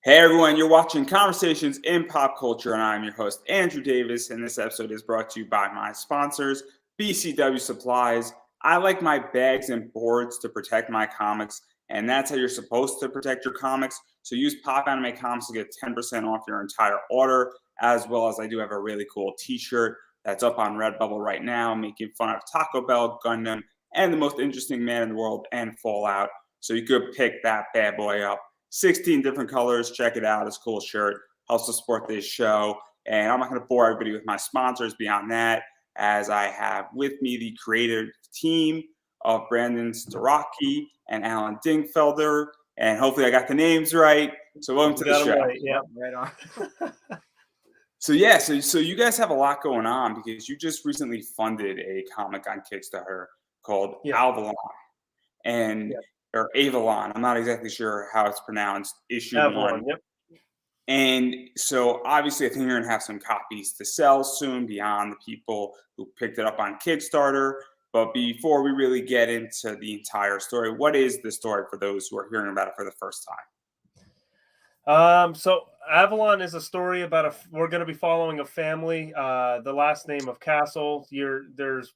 Hey everyone, you're watching Conversations in Pop Culture, and I'm your host, Andrew Davis. And this episode is brought to you by my sponsors, BCW Supplies. I like my bags and boards to protect my comics, and that's how you're supposed to protect your comics. So use Pop Anime Comics to get 10% off your entire order, as well as I do have a really cool t-shirt that's up on Redbubble right now, making fun of Taco Bell, Gundam, and the most interesting man in the world, and Fallout. So you could pick that bad boy up. 16 different colors. Check it out. It's a cool shirt. Helps to support this show. And I'm not going to bore everybody with my sponsors beyond that, as I have with me the creative team of Brandon Starocci and Alan Dingfelder. And hopefully I got the names right. So welcome to the show. Right, yeah, right on. So you guys have a lot going on because you just recently funded a comic on Kickstarter called Avalon. And or Avalon. I'm not exactly sure how it's pronounced. Issue Avalon, 1. Yep. And so obviously I think you're going to have some copies to sell soon beyond the people who picked it up on Kickstarter. But before we really get into the entire story, what is the story for those who are hearing about it for the first time? So Avalon is a story about we're going to be following a family, the last name of Castle. There's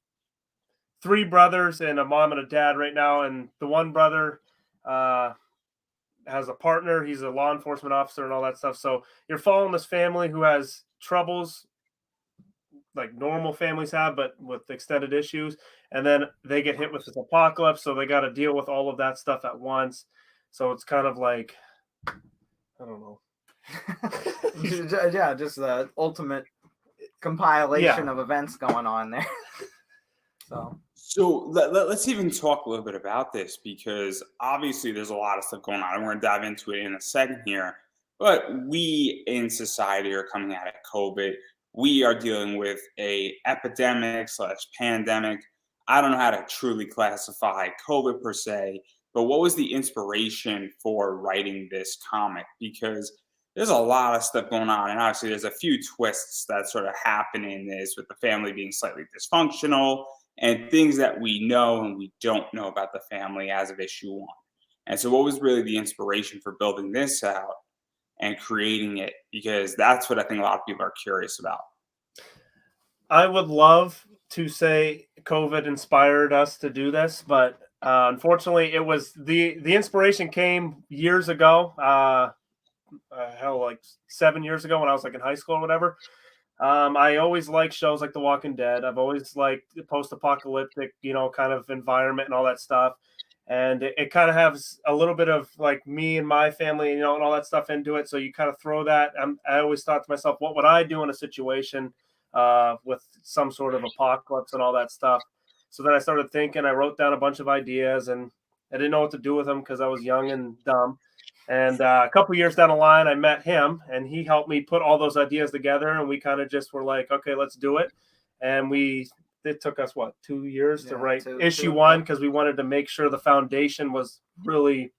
3 brothers and a mom and a dad right now, and the one brother has a partner. He's a law enforcement officer and all that stuff. So you're following this family who has troubles like normal families have, but with extended issues. And then they get hit with this apocalypse, so they got to deal with all of that stuff at once. So it's kind of like, I don't know. Yeah, just the ultimate compilation of events going on there. So let's even talk a little bit about this, because obviously there's a lot of stuff going on. And we're going to dive into it in a second here. But we in society are coming out of COVID. We are dealing with a epidemic/pandemic. I don't know how to truly classify COVID per se, but what was the inspiration for writing this comic? Because there's a lot of stuff going on. And obviously there's a few twists that sort of happen in this, with the family being slightly dysfunctional and things that we know and we don't know about the family as of issue 1. And so what was really the inspiration for building this out and creating it? Because that's what I think a lot of people are curious about. I would love to say COVID inspired us to do this, but unfortunately it was the inspiration came years ago. Like 7 years ago when I was like in high school or whatever. I always liked shows like The Walking Dead. I've always liked the post-apocalyptic, kind of environment and all that stuff. And it kind of has a little bit of like me and my family, and all that stuff into it. So you kind of throw that. I always thought to myself, what would I do in a situation with some sort of apocalypse and all that stuff? So then I started thinking. I wrote down a bunch of ideas, and I didn't know what to do with them because I was young and dumb. And a couple years down the line, I met him, and he helped me put all those ideas together. And we kind of just were like, okay, let's do it. And it took us 2 years to write issue 1, because we wanted to make sure the foundation was really,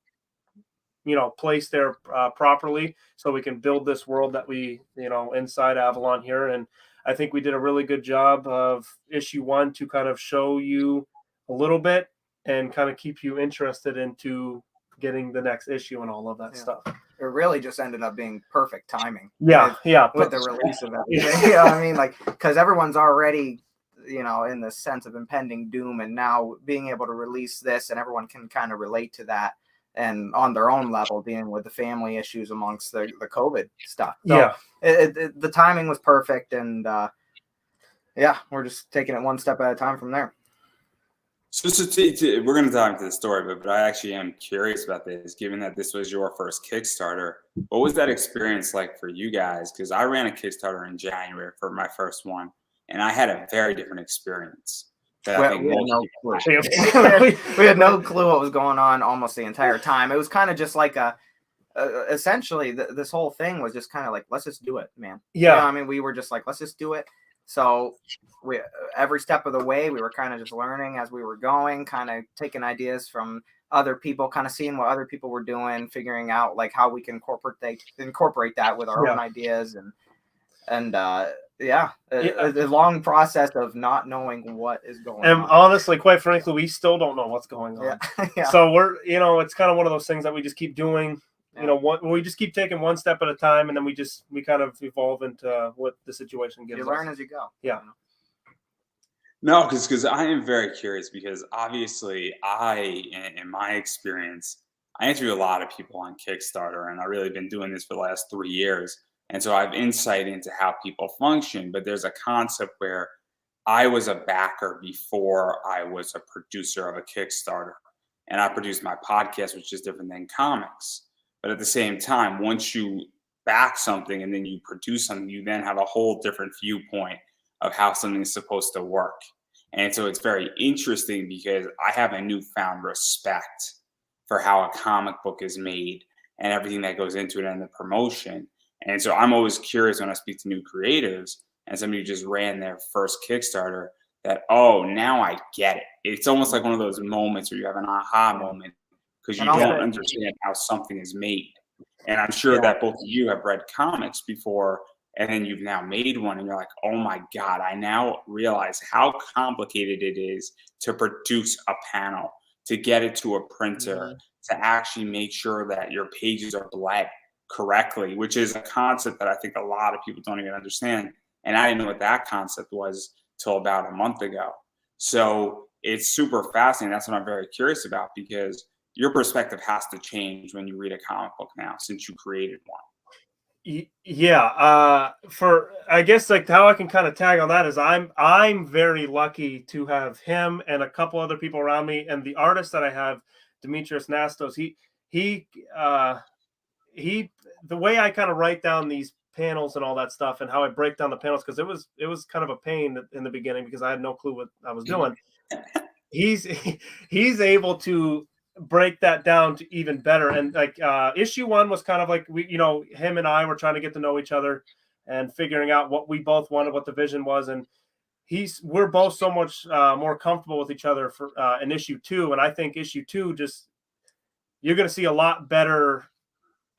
placed there properly, so we can build this world that we, inside Avalon here. And I think we did a really good job of issue 1 to kind of show you a little bit and kind of keep you interested into getting the next issue and all of that stuff. It really just ended up being perfect timing. With the release of everything. I mean, because everyone's already, in the sense of impending doom, and now being able to release this, and everyone can kind of relate to that, and on their own level, dealing with the family issues amongst the COVID stuff. So the timing was perfect, and we're just taking it one step at a time from there. So we're going to dive into the story, but I actually am curious about this, given that this was your first Kickstarter. What was that experience like for you guys? Because I ran a Kickstarter in January for my first one, and I had a very different experience. We had no clue what was going on almost the entire time. It was kind of just like essentially this whole thing was just kind of like, let's just do it, man. I mean, we were just like, let's just do it. So every step of the way, we were kind of just learning as we were going, kind of taking ideas from other people, kind of seeing what other people were doing, figuring out like how we can incorporate that with our own ideas, and a long process of not knowing what is going on. And honestly, quite frankly, we still don't know what's going on. So we're, it's kind of one of those things that we just keep doing you know, we just keep taking one step at a time, and then we kind of evolve into what the situation gives us. You learn as you go. Yeah. No, because I am very curious, because obviously in my experience, I interview a lot of people on Kickstarter, and I've really been doing this for the last 3 years. And so I have insight into how people function, but there's a concept where I was a backer before I was a producer of a Kickstarter. And I produced my podcast, which is different than comics. But at the same time, once you back something and then you produce something, you then have a whole different viewpoint of how something is supposed to work. And so it's very interesting because I have a newfound respect for how a comic book is made and everything that goes into it and the promotion. And so I'm always curious when I speak to new creators and somebody who just ran their first Kickstarter that, oh, now I get it. It's almost like one of those moments where you have an aha moment because you don't understand how something is made. And I'm sure that both of you have read comics before, and then you've now made one, and you're like, oh my God, I now realize how complicated it is to produce a panel, to get it to a printer, to actually make sure that your pages are bled correctly, which is a concept that I think a lot of people don't even understand. And I didn't know what that concept was till about a month ago. So it's super fascinating. That's what I'm very curious about, because your perspective has to change when you read a comic book now, since you created one. Yeah. For, I guess, like, how I can kind of tag on that is I'm very lucky to have him and a couple other people around me, and the artist that I have, Demetrius Nastos. He the way I kind of write down these panels and all that stuff, and how I break down the panels, because it was kind of a pain in the beginning because I had no clue what I was doing. He's able to break that down to even better. And like issue 1 was kind of like, we, you know, him and I were trying to get to know each other and figuring out what we both wanted, what the vision was, and we're both so much more comfortable with each other for in issue 2. And I think issue 2, just, you're going to see a lot better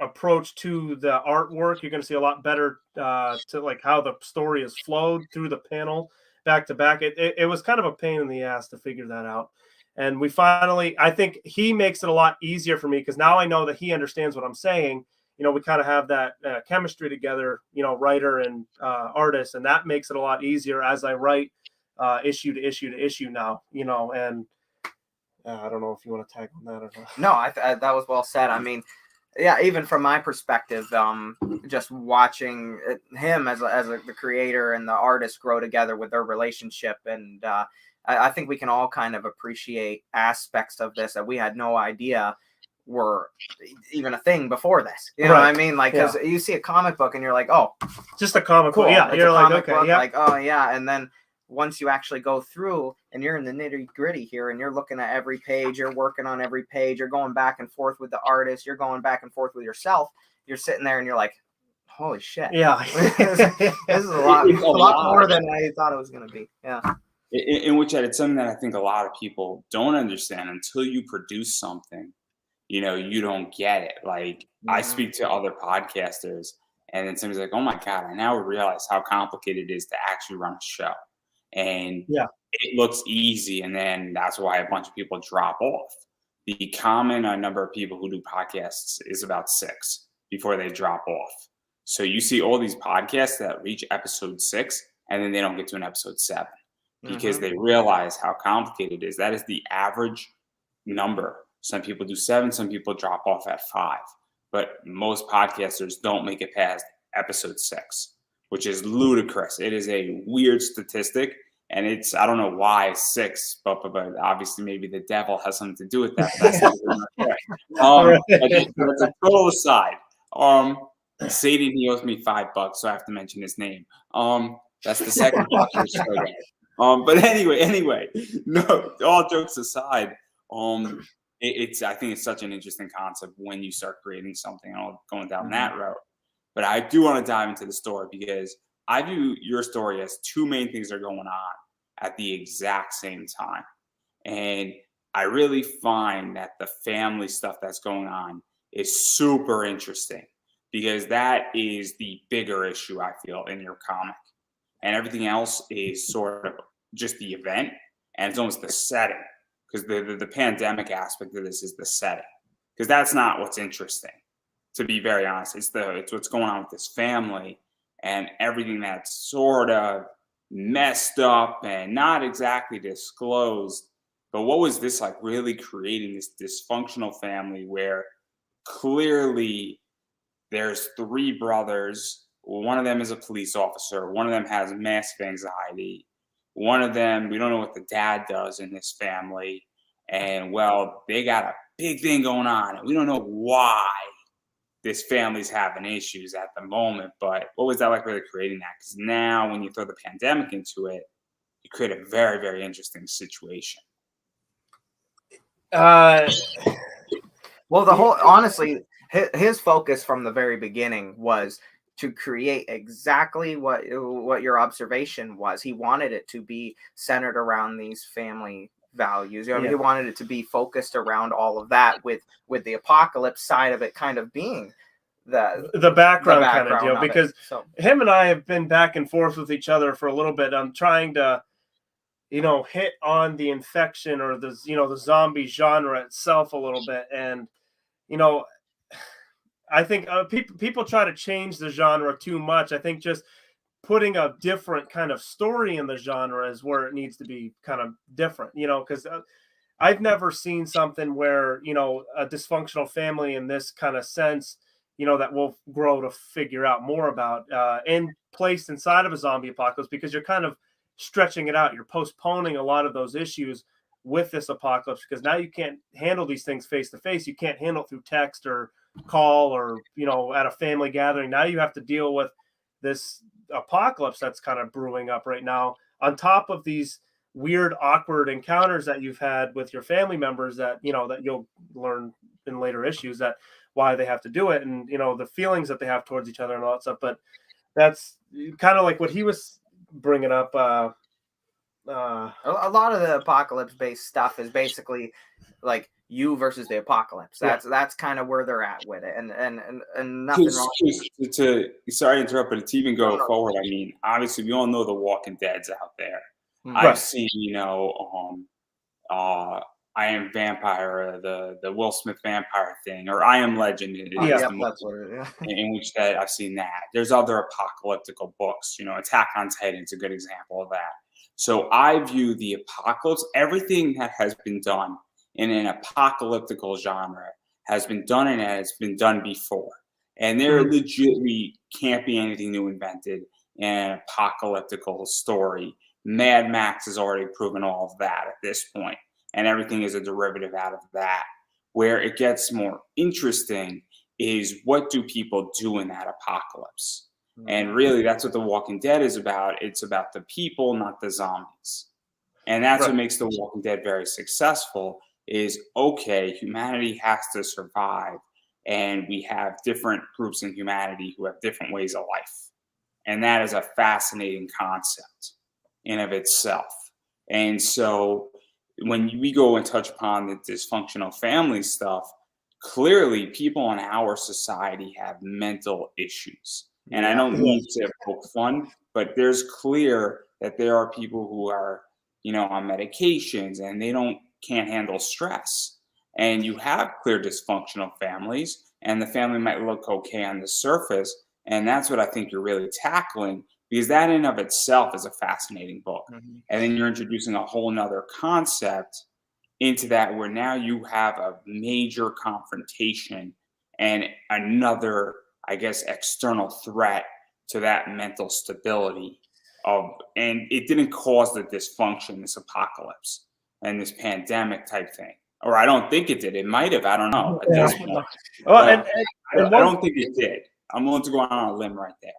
approach to the artwork. You're going to see a lot better to like how the story is flowed through the panel back to back. It was kind of a pain in the ass to figure that out. And we finally, I think he makes it a lot easier for me, because now I know that he understands what I'm saying. You know, we kind of have that chemistry together, you know, writer and artist, and that makes it a lot easier as I write issue to issue to issue now, you know. And I don't know if you want to tag on that or not. No, that was well said. I mean, yeah, even from my perspective, just watching him as the creator and the artist grow together with their relationship, and I think we can all kind of appreciate aspects of this that we had no idea were even a thing before this. You know what I mean? Like, because you see a comic book and you're like, oh, just a comic cool. book. Yeah, it's you're a like, comic okay, book. yeah. Like, oh yeah, and then once you actually go through and you're in the nitty gritty here, and you're looking at every page, you're working on every page, you're going back and forth with the artist, you're going back and forth with yourself. You're sitting there and you're like, holy shit. Yeah. this is a lot more than I thought it was going to be. Yeah. In which it's something that I think a lot of people don't understand until you produce something. You know, you don't get it. Like, I speak to other podcasters, and then somebody's like, oh my God, I now realize how complicated it is to actually run a show. And it looks easy, and then that's why a bunch of people drop off. The common number of people who do podcasts is about 6 before they drop off. So you see all these podcasts that reach episode 6, and then they don't get to an episode 7 because they realize how complicated it is. That is the average number. Some people do 7, some people drop off at 5, but most podcasters don't make it past episode 6, which is ludicrous. It is a weird statistic, and it's, I don't know why 6, but obviously maybe the devil has something to do with that. But that's a total aside. Satan, he owes me $5, so I have to mention his name. That's the second show. But anyway, no, all jokes aside, I think it's such an interesting concept when you start creating something and going down that route. But I do want to dive into the story, because I view your story as 2 main things are going on at the exact same time. And I really find that the family stuff that's going on is super interesting, because that is the bigger issue, I feel, in your comic. And everything else is sort of just the event, and it's almost the setting, because the pandemic aspect of this is the setting, because that's not what's interesting. to be very honest. It's what's going on with this family and everything that's sort of messed up and not exactly disclosed. But what was this like really creating this dysfunctional family where clearly there's three brothers. One of them is a police officer. One of them has massive anxiety. One of them, we don't know what the dad does in this family. And well, they got a big thing going on. And we don't know why this family's having issues at the moment. But what was that like really creating that? Because now when you throw the pandemic into it, you create a very, very interesting situation. Well, honestly, his focus from the very beginning was to create exactly what your observation was. He wanted it to be centered around these family values. He wanted it to be focused around all of that, with the apocalypse side of it kind of being the background kind of deal. Because him and I have been back and forth with each other for a little bit. I'm trying to, hit on the infection or the zombie genre itself a little bit. And, I think people try to change the genre too much. I think just putting a different kind of story in the genre is where it needs to be kind of different, because I've never seen something where, a dysfunctional family in this kind of sense, that we'll grow to figure out more about and placed inside of a zombie apocalypse, because you're kind of stretching it out. You're postponing a lot of those issues with this apocalypse, because now you can't handle these things face to face. You can't handle it through text or call or, at a family gathering. Now you have to deal with this apocalypse that's kind of brewing up right now, on top of these weird, awkward encounters that you've had with your family members that, that you'll learn in later issues that why they have to do it, and, the feelings that they have towards each other and all that stuff. But that's kind of like what he was bringing up. A lot of the apocalypse based stuff is basically like you versus the apocalypse. That's kind of where they're at with it, and nothing wrong. Sorry to interrupt, but to even go forward, I mean, obviously we all know the Walking Dead's out there. Right. I've seen, I Am Vampire, the Will Smith vampire thing, or I Am Legend. That's what it is. In which that I've seen that. There's other apocalyptical books. Attack on Titan's a good example of that. So I view the apocalypse, everything that has been done in an apocalyptical genre has been done and has been done before. And there legitimately can't be anything new invented in an apocalyptical story. Mad Max has already proven all of that at this point, and everything is a derivative out of that. Where it gets more interesting is, what do people do in that apocalypse? And really, that's what The Walking Dead is about. It's about the people, not the zombies. And that's what makes The Walking Dead very successful, is, okay, humanity has to survive. And we have different groups in humanity who have different ways of life. And that is a fascinating concept in of itself. And so when we go and touch upon the dysfunctional family stuff, clearly people in our society have mental issues. And I don't mean to poke fun, but there's clear that there are people who are, on medications and they can't handle stress. And you have clear dysfunctional families, and the family might look okay on the surface. And that's what I think you're really tackling, because that in of itself is a fascinating book. And then you're introducing a whole nother concept into that, where now you have a major confrontation and another, I guess, external threat to that mental stability and it didn't cause the dysfunction, this apocalypse and this pandemic type thing. Or I don't think it did. It might have. I don't know at this point. I don't think it did. I'm willing to go on a limb right there.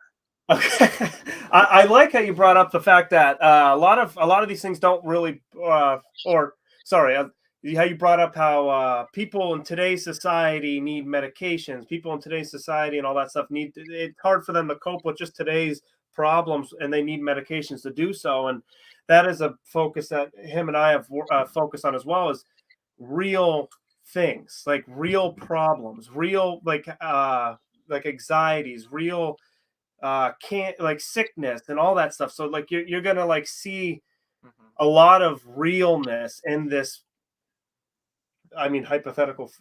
Okay. I like how you brought up the fact that a lot of these things don't really how you brought up how people in today's society need medications. People in today's society and all that stuff it's hard for them to cope with just today's problems, and they need medications to do so. And that is a focus that him and I have focused on as well, is real things, like real problems, real like anxieties, real sickness and all that stuff. So like you're gonna like see a lot of realness in this hypothetical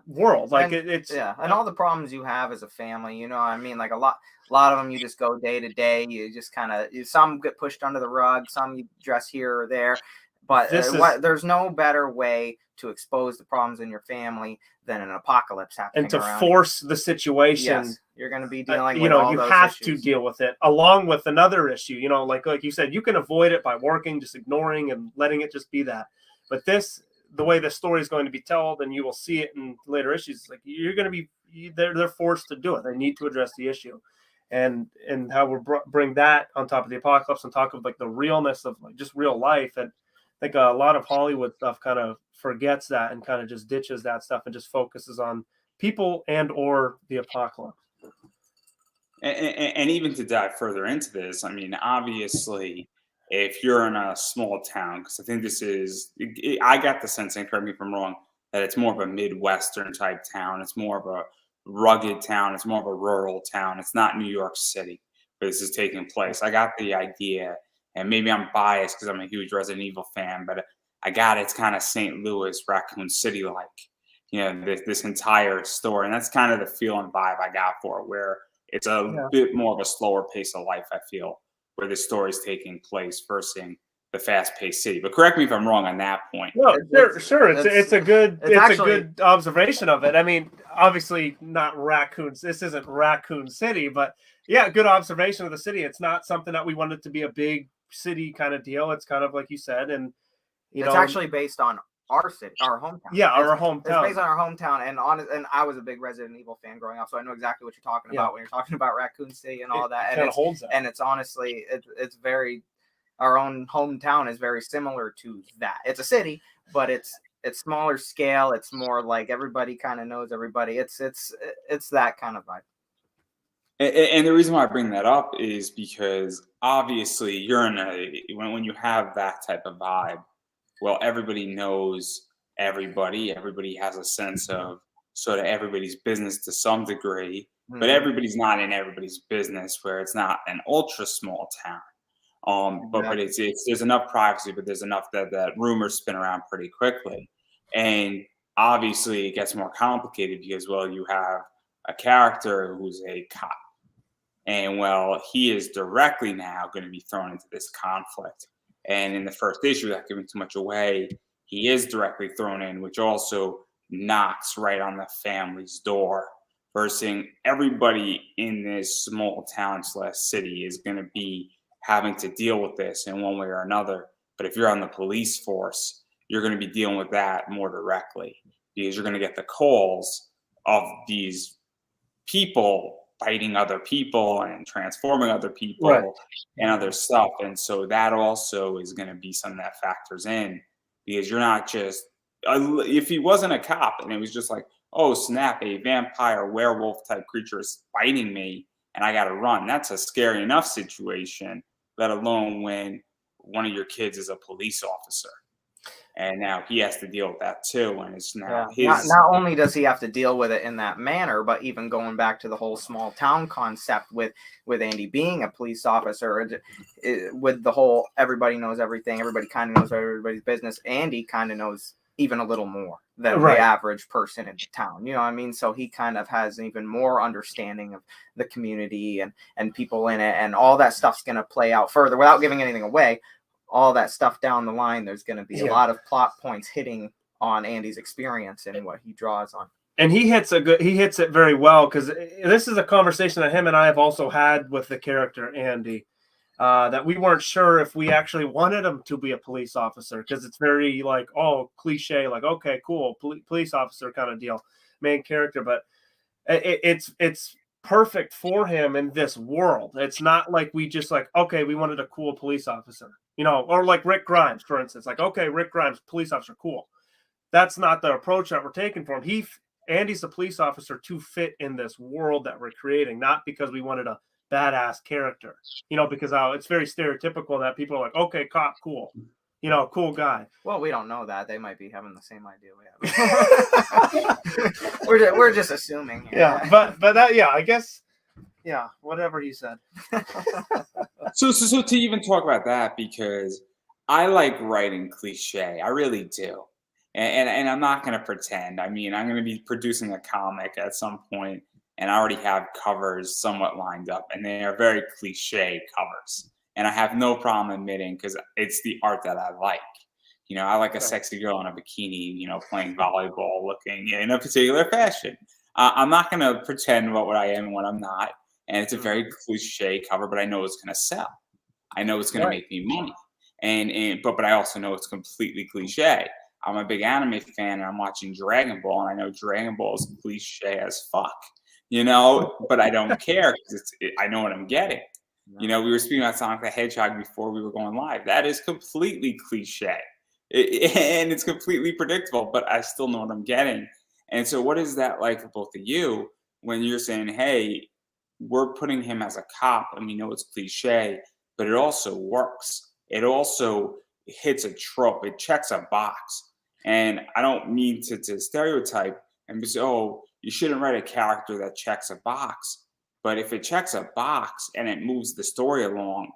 world. Like it's and all the problems you have as a family, you know what I mean? Like a lot of them you just go day to day. You just kind of, some get pushed under the rug, some you address here or there. But there's no better way to expose the problems in your family than an apocalypse happening. And to force the situation. Yes, you're going to be dealing with all you those have issues. to deal with it along with another issue. You know, like you said, you can avoid it by working, just ignoring and letting it just be that. But the way the story is going to be told, and you will see it in later issues, like you're going to be, they're forced to do it. They need to address the issue. And how we bring that on top of the apocalypse, on top of like the realness of like just real life. And I think a lot of Hollywood stuff kind of forgets that and kind of just ditches that stuff and just focuses on people and or the apocalypse. And even to dive further into this, I mean, obviously, if you're in a small town, because I think I got the sense, and correct me if I'm wrong, that it's more of a Midwestern type town. It's more of a rugged town. It's more of a rural town. It's not New York City where this is taking place. I got the idea, and maybe I'm biased because I'm a huge Resident Evil fan, but I got it's kind of St. Louis, Raccoon City-like, you know, this entire story. And that's kind of the feel and vibe I got for it, where it's a bit more of a slower pace of life, I feel, where the story is taking place versus the fast-paced city. But correct me if I'm wrong on that point. No, sure. It's a good observation of it. I mean, obviously not raccoons. This isn't Raccoon City, but yeah, good observation of the city. It's not something that we wanted to be a big city kind of deal. It's kind of like you said, and it's actually based on our city, our hometown. Yeah, our hometown. It's based on our hometown, and I was a big Resident Evil fan growing up, so I know exactly what you're talking about when you're talking about Raccoon City and all that. And holds that. And it's honestly, it's very, our own hometown is very similar to that. It's a city, but it's smaller scale. It's more like everybody kind of knows everybody. It's that kind of vibe. And the reason why I bring that up is because obviously you're when you have that type of vibe, well, everybody knows everybody. Everybody has a sense of sort of everybody's business to some degree, but everybody's not in everybody's business, where it's not an ultra small town. But it's there's enough privacy, but there's enough that rumors spin around pretty quickly. And obviously it gets more complicated because, well, you have a character who's a cop. And well, he is directly now going to be thrown into this conflict. And in the first issue, without giving too much away, he is directly thrown in, which also knocks right on the family's door. Versus everybody in this small town / city is going to be having to deal with this in one way or another. But if you're on the police force, you're going to be dealing with that more directly, because you're going to get the calls of these people fighting other people and transforming other people and other stuff. And so that also is going to be something that factors in, because you're not just, if he wasn't a cop and it was just like, oh snap, a vampire werewolf type creature is fighting me and I got to run, that's a scary enough situation, let alone when one of your kids is a police officer. And now he has to deal with that too. And it's now his. Not only does he have to deal with it in that manner, but even going back to the whole small town concept with Andy being a police officer, with the whole everybody knows everything, everybody kind of knows everybody's business. Andy kind of knows even a little more than the average person in the town. You know what I mean? So he kind of has even more understanding of the community and people in it, and all that stuff's going to play out further without giving anything away. All that stuff down the line, there's going to be a lot of plot points hitting on Andy's experience and what he draws on. And he hits it very well, because this is a conversation that him and I have also had with the character Andy, that we weren't sure if we actually wanted him to be a police officer, because it's very like, oh, cliche, like, okay, cool, police officer kind of deal, main character. But it's perfect for him in this world. It's not like we just like, okay, we wanted a cool police officer, you know, or like Rick Grimes, for instance, like, okay, Rick Grimes, police officer, cool. That's not the approach that we're taking for him. Andy's a police officer to fit in this world that we're creating, not because we wanted a badass character, you know, because it's very stereotypical that people are like, okay, cop, cool, you know, cool guy. Well, we don't know that. They might be having the same idea we have. we're just assuming here. Yeah, but that, I guess, whatever he said. So to even talk about that, because I like writing cliche, I really do. And I'm not going to pretend. I mean, I'm going to be producing a comic at some point, and I already have covers somewhat lined up, and they are very cliche covers. And I have no problem admitting, because it's the art that I like. I like a sexy girl in a bikini, playing volleyball, looking in a particular fashion. I'm not going to pretend what I am and what I'm not. And it's a very cliche cover, but I know it's going to sell. I know it's going to make me money. But I also know it's completely cliche. I'm a big anime fan, and I'm watching Dragon Ball, and I know Dragon Ball is cliche as fuck, but I don't care, because I know what I'm getting. We were speaking about Sonic the Hedgehog before we were going live. That is completely cliche, and it's completely predictable, but I still know what I'm getting. And so what is that like for both of you when you're saying, hey, we're putting him as a cop, and we know it's cliche, but it also works. It also hits a trope. It checks a box. And I don't mean to stereotype and say, oh, you shouldn't write a character that checks a box. But if it checks a box and it moves the story along,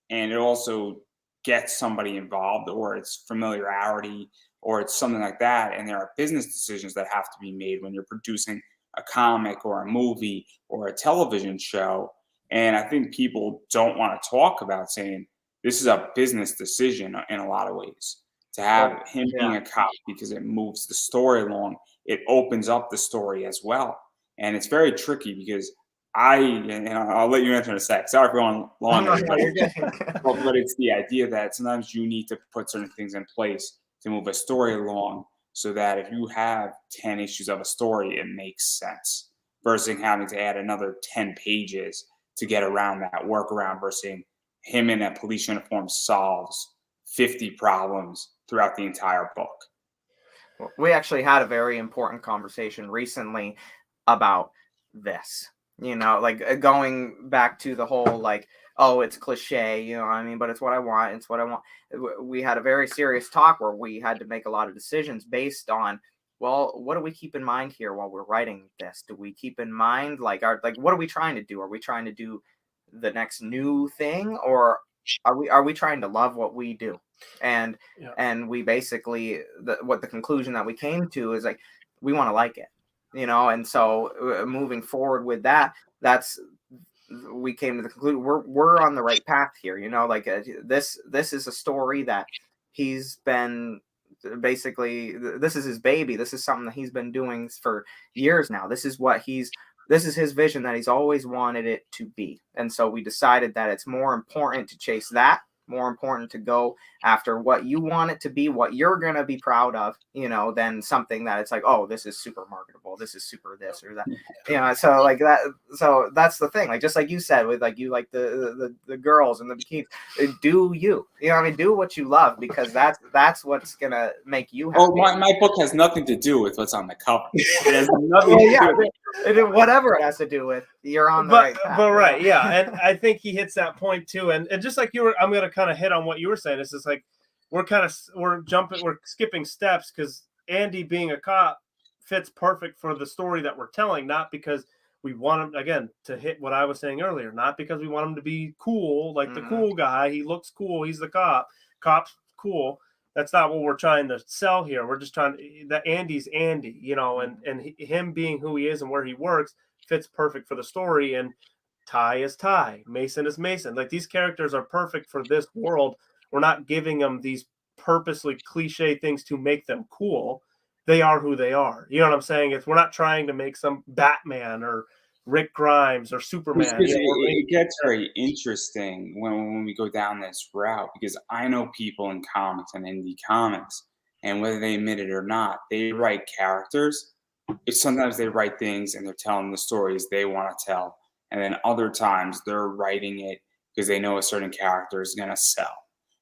and it also gets somebody involved, or it's familiarity, or it's something like that. And there are business decisions that have to be made when you're producing a comic or a movie or a television show. And I think people don't want to talk about saying this is a business decision in a lot of ways. To have him being a cop, because it moves the story along, it opens up the story as well. And it's very tricky, because and I'll let you answer in a sec. Sorry for going longer, but it's the idea that sometimes you need to put certain things in place to move a story along, so that if you have 10 issues of a story, it makes sense, versus having to add another 10 pages to get around that workaround, versus him in a police uniform solves 50 problems throughout the entire book. We actually had a very important conversation recently about this, like going back to the whole, like, oh, it's cliche, what I mean, but it's what I want. It's what I want. We had a very serious talk where we had to make a lot of decisions based on, well, what do we keep in mind here while we're writing this? Do we keep in mind, like, what are we trying to do? Are we trying to do the next new thing, or are we trying to love what we do? And we basically, what the conclusion that we came to is, like, we want to like it, and so moving forward with that, we came to the conclusion we're on the right path here, like, this is a story that he's been, basically, this is his baby. This is something that he's been doing for years now. This is his vision that he's always wanted it to be. And so we decided that it's more important to chase that, more important to go after what you want it to be, what you're going to be proud of, than something that it's like, oh, this is super marketable, this is super this or that, so like that. So that's the thing, like, just like you said, with, like, you like the girls and the bikinis, do what you love, because that's what's going to make you happy. Oh, my book has nothing to do with what's on the cover. It has nothing to do with whatever it has to do with, you're on the right path. But right, yeah. And I think he hits that point too. And just like I'm going to kind of hit on what you were saying. It's just like, we're skipping steps, because Andy being a cop fits perfect for the story that we're telling, not because we want him, again, to hit what I was saying earlier, not because we want him to be cool, like the cool guy. He looks cool. He's the cop. Cop's cool. That's not what we're trying to sell here. We're just trying to, that Andy's Andy, and him being who he is and where he works fits perfect for the story. And Ty is Ty. Mason is Mason. Like, these characters are perfect for this world. We're not giving them these purposely cliche things to make them cool. They are who they are. You know what I'm saying? We're not trying to make some Batman or Rick Grimes or Superman. It gets very interesting when we go down this route, because I know people in comics and indie comics, and whether they admit it or not, they write characters. Sometimes they write things and they're telling the stories they want to tell. And then other times they're writing it because they know a certain character is going to sell.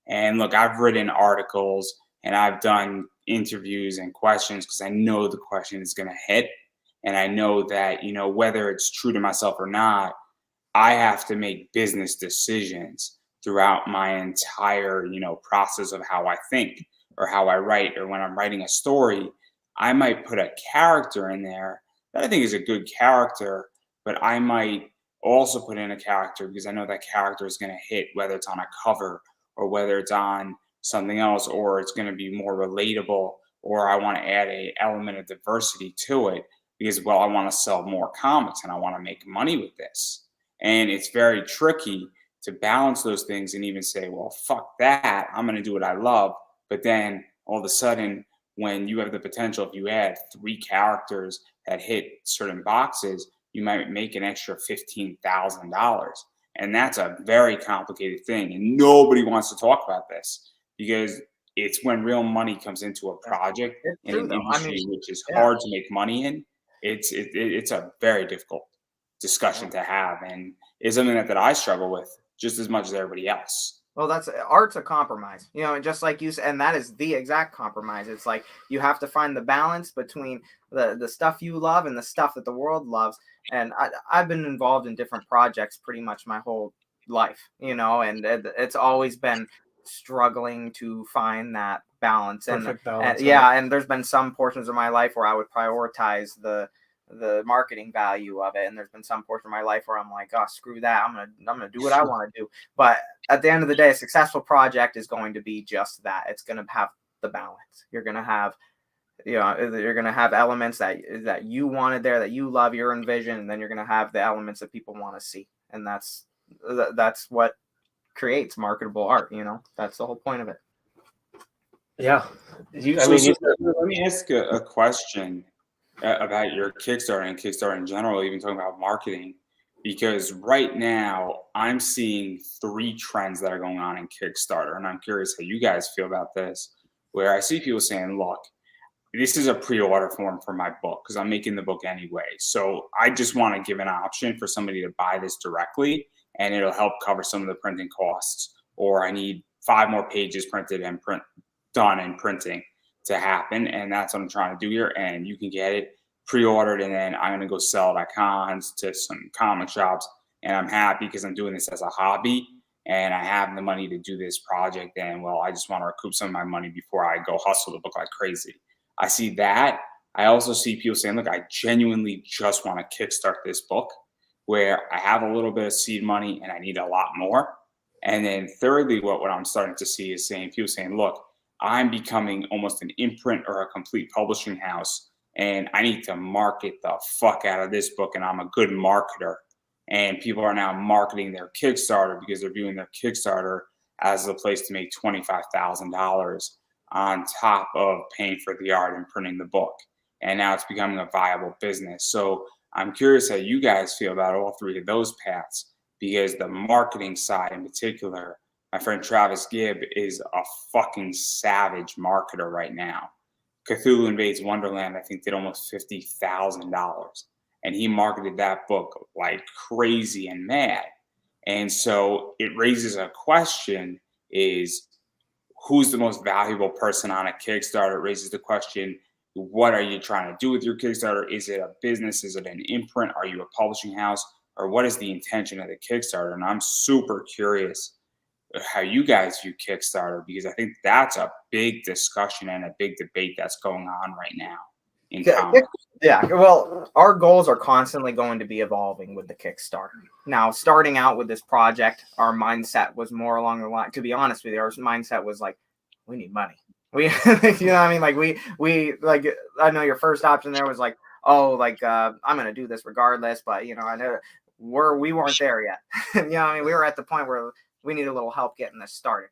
And look, I've written articles and I've done interviews and questions because I know the question is going to hit. And I know that, whether it's true to myself or not, I have to make business decisions throughout my entire, process of how I think or how I write, or when I'm writing a story, I might put a character in there that I think is a good character, but I might also put in a character because I know that character is going to hit, whether it's on a cover or whether it's on something else, or it's going to be more relatable, or I want to add a element of diversity to it because, well, I want to sell more comics and I want to make money with this. And it's very tricky to balance those things and even say, well, fuck that, I'm going to do what I love. But then all of a sudden, when you have the potential, if you add 3 characters that hit certain boxes, you might make an extra $15,000. And that's a very complicated thing. And nobody wants to talk about this because it's when real money comes into a project in an industry which is hard to make money in. It's a very difficult discussion to have, and it's something that I struggle with just as much as everybody else. Well, that's art's a compromise, and just like you said, and that is the exact compromise. It's like you have to find the balance between the stuff you love and the stuff that the world loves. And I've been involved in different projects pretty much my whole life, and it's always been struggling to find that balance. Perfect balance. And there's been some portions of my life where I would prioritize the marketing value of it, and there's been some portion of my life where I'm like, oh, screw that, I'm gonna do what I want to do. But at the end of the day, a successful project is going to be just that. It's going to have the balance. You're going to have you're going to have elements that you wanted there, that you love, your envision, and then you're going to have the elements that people want to see, and that's what creates marketable art. That's the whole point of it. Yeah. Let me ask a question about your Kickstarter and Kickstarter in general, even talking about marketing, because right now I'm seeing 3 trends that are going on in Kickstarter, and I'm curious how you guys feel about this, where I see people saying, look, this is a pre-order form for my book because I'm making the book anyway. So I just want to give an option for somebody to buy this directly, and it'll help cover some of the printing costs, or I need 5 more pages printed and done in printing to happen, and that's what I'm trying to do here. And you can get it pre-ordered, and then I'm gonna go sell it at cons, to some comic shops, and I'm happy because I'm doing this as a hobby and I have the money to do this project, and well, I just want to recoup some of my money before I go hustle the book like crazy. I see that. I also see people saying, look, I genuinely just want to kickstart this book where I have a little bit of seed money and I need a lot more. And then thirdly, what I'm starting to see is people saying, look, I'm becoming almost an imprint or a complete publishing house, and I need to market the fuck out of this book, and I'm a good marketer. And people are now marketing their Kickstarter because they're viewing their Kickstarter as the place to make $25,000 on top of paying for the art and printing the book. And now it's becoming a viable business. So I'm curious how you guys feel about all 3 of those paths, because the marketing side in particular, my friend Travis Gibb is a fucking savage marketer right now. Cthulhu Invades Wonderland, I think, did almost $50,000. And he marketed that book like crazy and mad. And so it raises a question, is who's the most valuable person on a Kickstarter? It raises the question, what are you trying to do with your Kickstarter? Is it a business? Is it an imprint? Are you a publishing house? Or what is the intention of the Kickstarter? And I'm super curious how you guys view Kickstarter, because I think that's a big discussion and a big debate that's going on right now in comics. Yeah, well, our goals are constantly going to be evolving with the Kickstarter. Now, starting out with this project, our mindset was more along the line, to be honest with you, our mindset was like, we need money. We, what I mean? Like we like, I know your first option there was like, oh, like, I'm going to do this regardless, but I know we weren't there yet. I mean, we were at the point where we need a little help getting this started.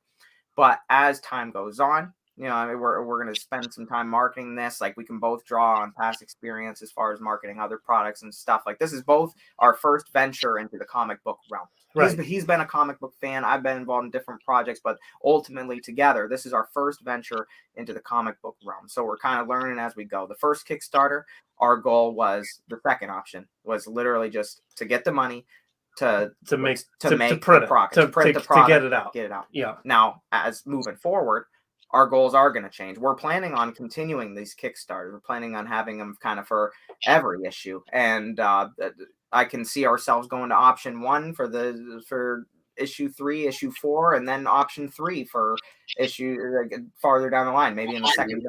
But as time goes on, I mean, we're going to spend some time marketing this. Like, we can both draw on past experience as far as marketing other products and stuff. Like, this is both our first venture into the comic book realm. Right. He's been a comic book fan. I've been involved in different projects, but ultimately together, this is our first venture into the comic book realm. So we're kind of learning as we go. The first Kickstarter, our goal was, the second option was literally just to get the money to print the product, to get it out. Yeah. Now, as moving forward, our goals are going to change. We're planning on continuing these Kickstarters. We're planning on having them kind of for every issue. And I can see ourselves going to option 1 for issue 3, issue 4, and then option 3 for issue farther down the line, maybe in the second.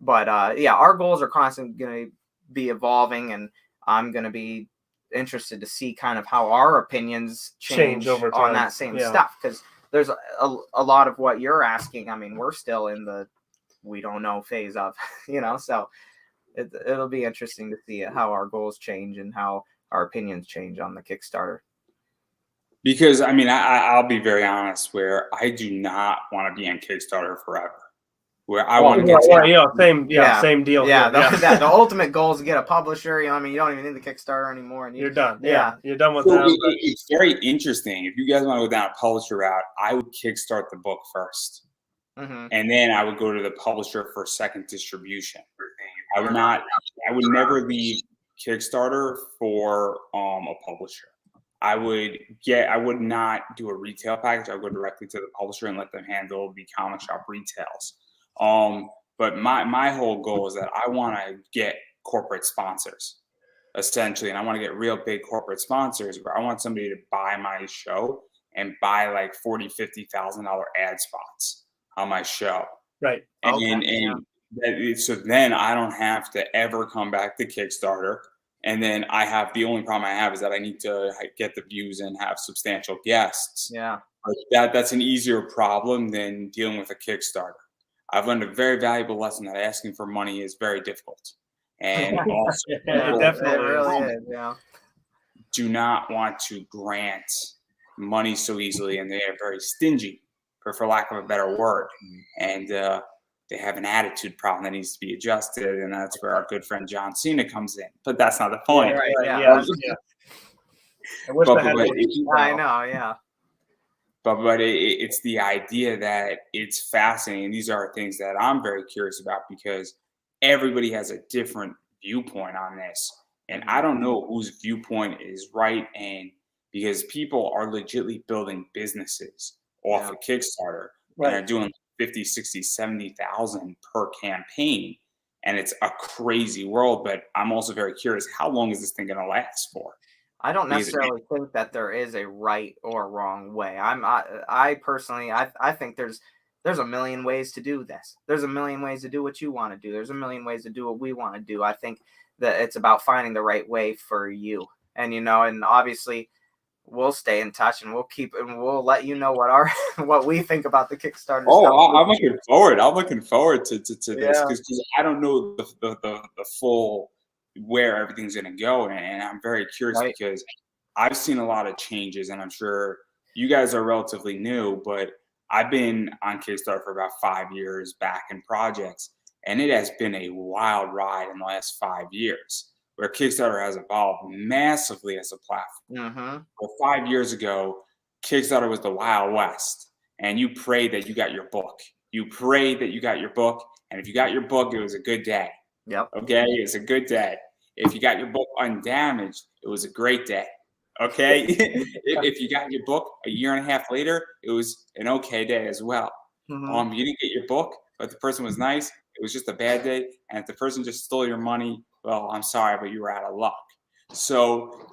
But yeah, our goals are constantly going to be evolving, and I'm going to be interested to see kind of how our opinions change over time on that same stuff, because there's a lot of what you're asking. I mean, we're still in the we don't know phase of, so it'll be interesting to see how our goals change and how our opinions change on the Kickstarter. Because I mean, I'll be very honest. Where I do not want to be on Kickstarter forever. Where I want to get same deal. The ultimate goal is to get a publisher. I mean, you don't even need the Kickstarter anymore, and you're done. You're done with so that. It's very interesting. If you guys want to go down a publisher route, I would kickstart the book first, and then I would go to the publisher for second distribution. I would never leave Kickstarter for a publisher. I would not do a retail package. I would go directly to the publisher and let them handle the comic shop retails. But my whole goal is that I want to get corporate sponsors, essentially, and I want to get real big corporate sponsors where I want somebody to buy my show and buy like $40,000-$50,000 ad spots on my show. Right. So then I don't have to ever come back to Kickstarter. And then the only problem I have is that I need to get the views and have substantial guests. Yeah. That's an easier problem than dealing with a Kickstarter. I've learned a very valuable lesson that asking for money is very difficult. And also, it definitely really is. Yeah. Do not want to grant money so easily, and they are very stingy, for lack of a better word. And they have an attitude problem that needs to be adjusted, and that's where our good friend John Cena comes in. But that's not the point. Yeah. I know. Yeah. But it's the idea that it's fascinating. These are things that I'm very curious about because everybody has a different viewpoint on this. And I don't know whose viewpoint is right. And because people are legitimately building businesses off of Kickstarter and are doing 50, 60, 70,000 per campaign. And it's a crazy world. But I'm also very curious, how long is this thing going to last for? I don't necessarily think that there is a right or wrong way. I personally think there's a million ways to do this. There's a million ways to do what you want to do. There's a million ways to do what we want to do. I think that it's about finding the right way for you. And and obviously we'll stay in touch and we'll let you know what we think about the Kickstarter. I'm looking forward. I'm looking forward to this because I don't know the full where everything's going to go, and I'm very curious because I've seen a lot of changes, and I'm sure you guys are relatively new, but I've been on Kickstarter for about 5 years back in projects, and it has been a wild ride in the last 5 years where Kickstarter has evolved massively as a platform. Well, 5 years ago, Kickstarter was the Wild West, and you prayed that you got your book. You prayed that you got your book, and if you got your book, it was a good day. Yep. Okay, it's a good day. If you got your book undamaged, it was a great day. Okay. If you got your book a year and a half later, it was an okay day as well. You didn't get your book, but the person was nice. It was just a bad day. And if the person just stole your money, well, I'm sorry, but you were out of luck. So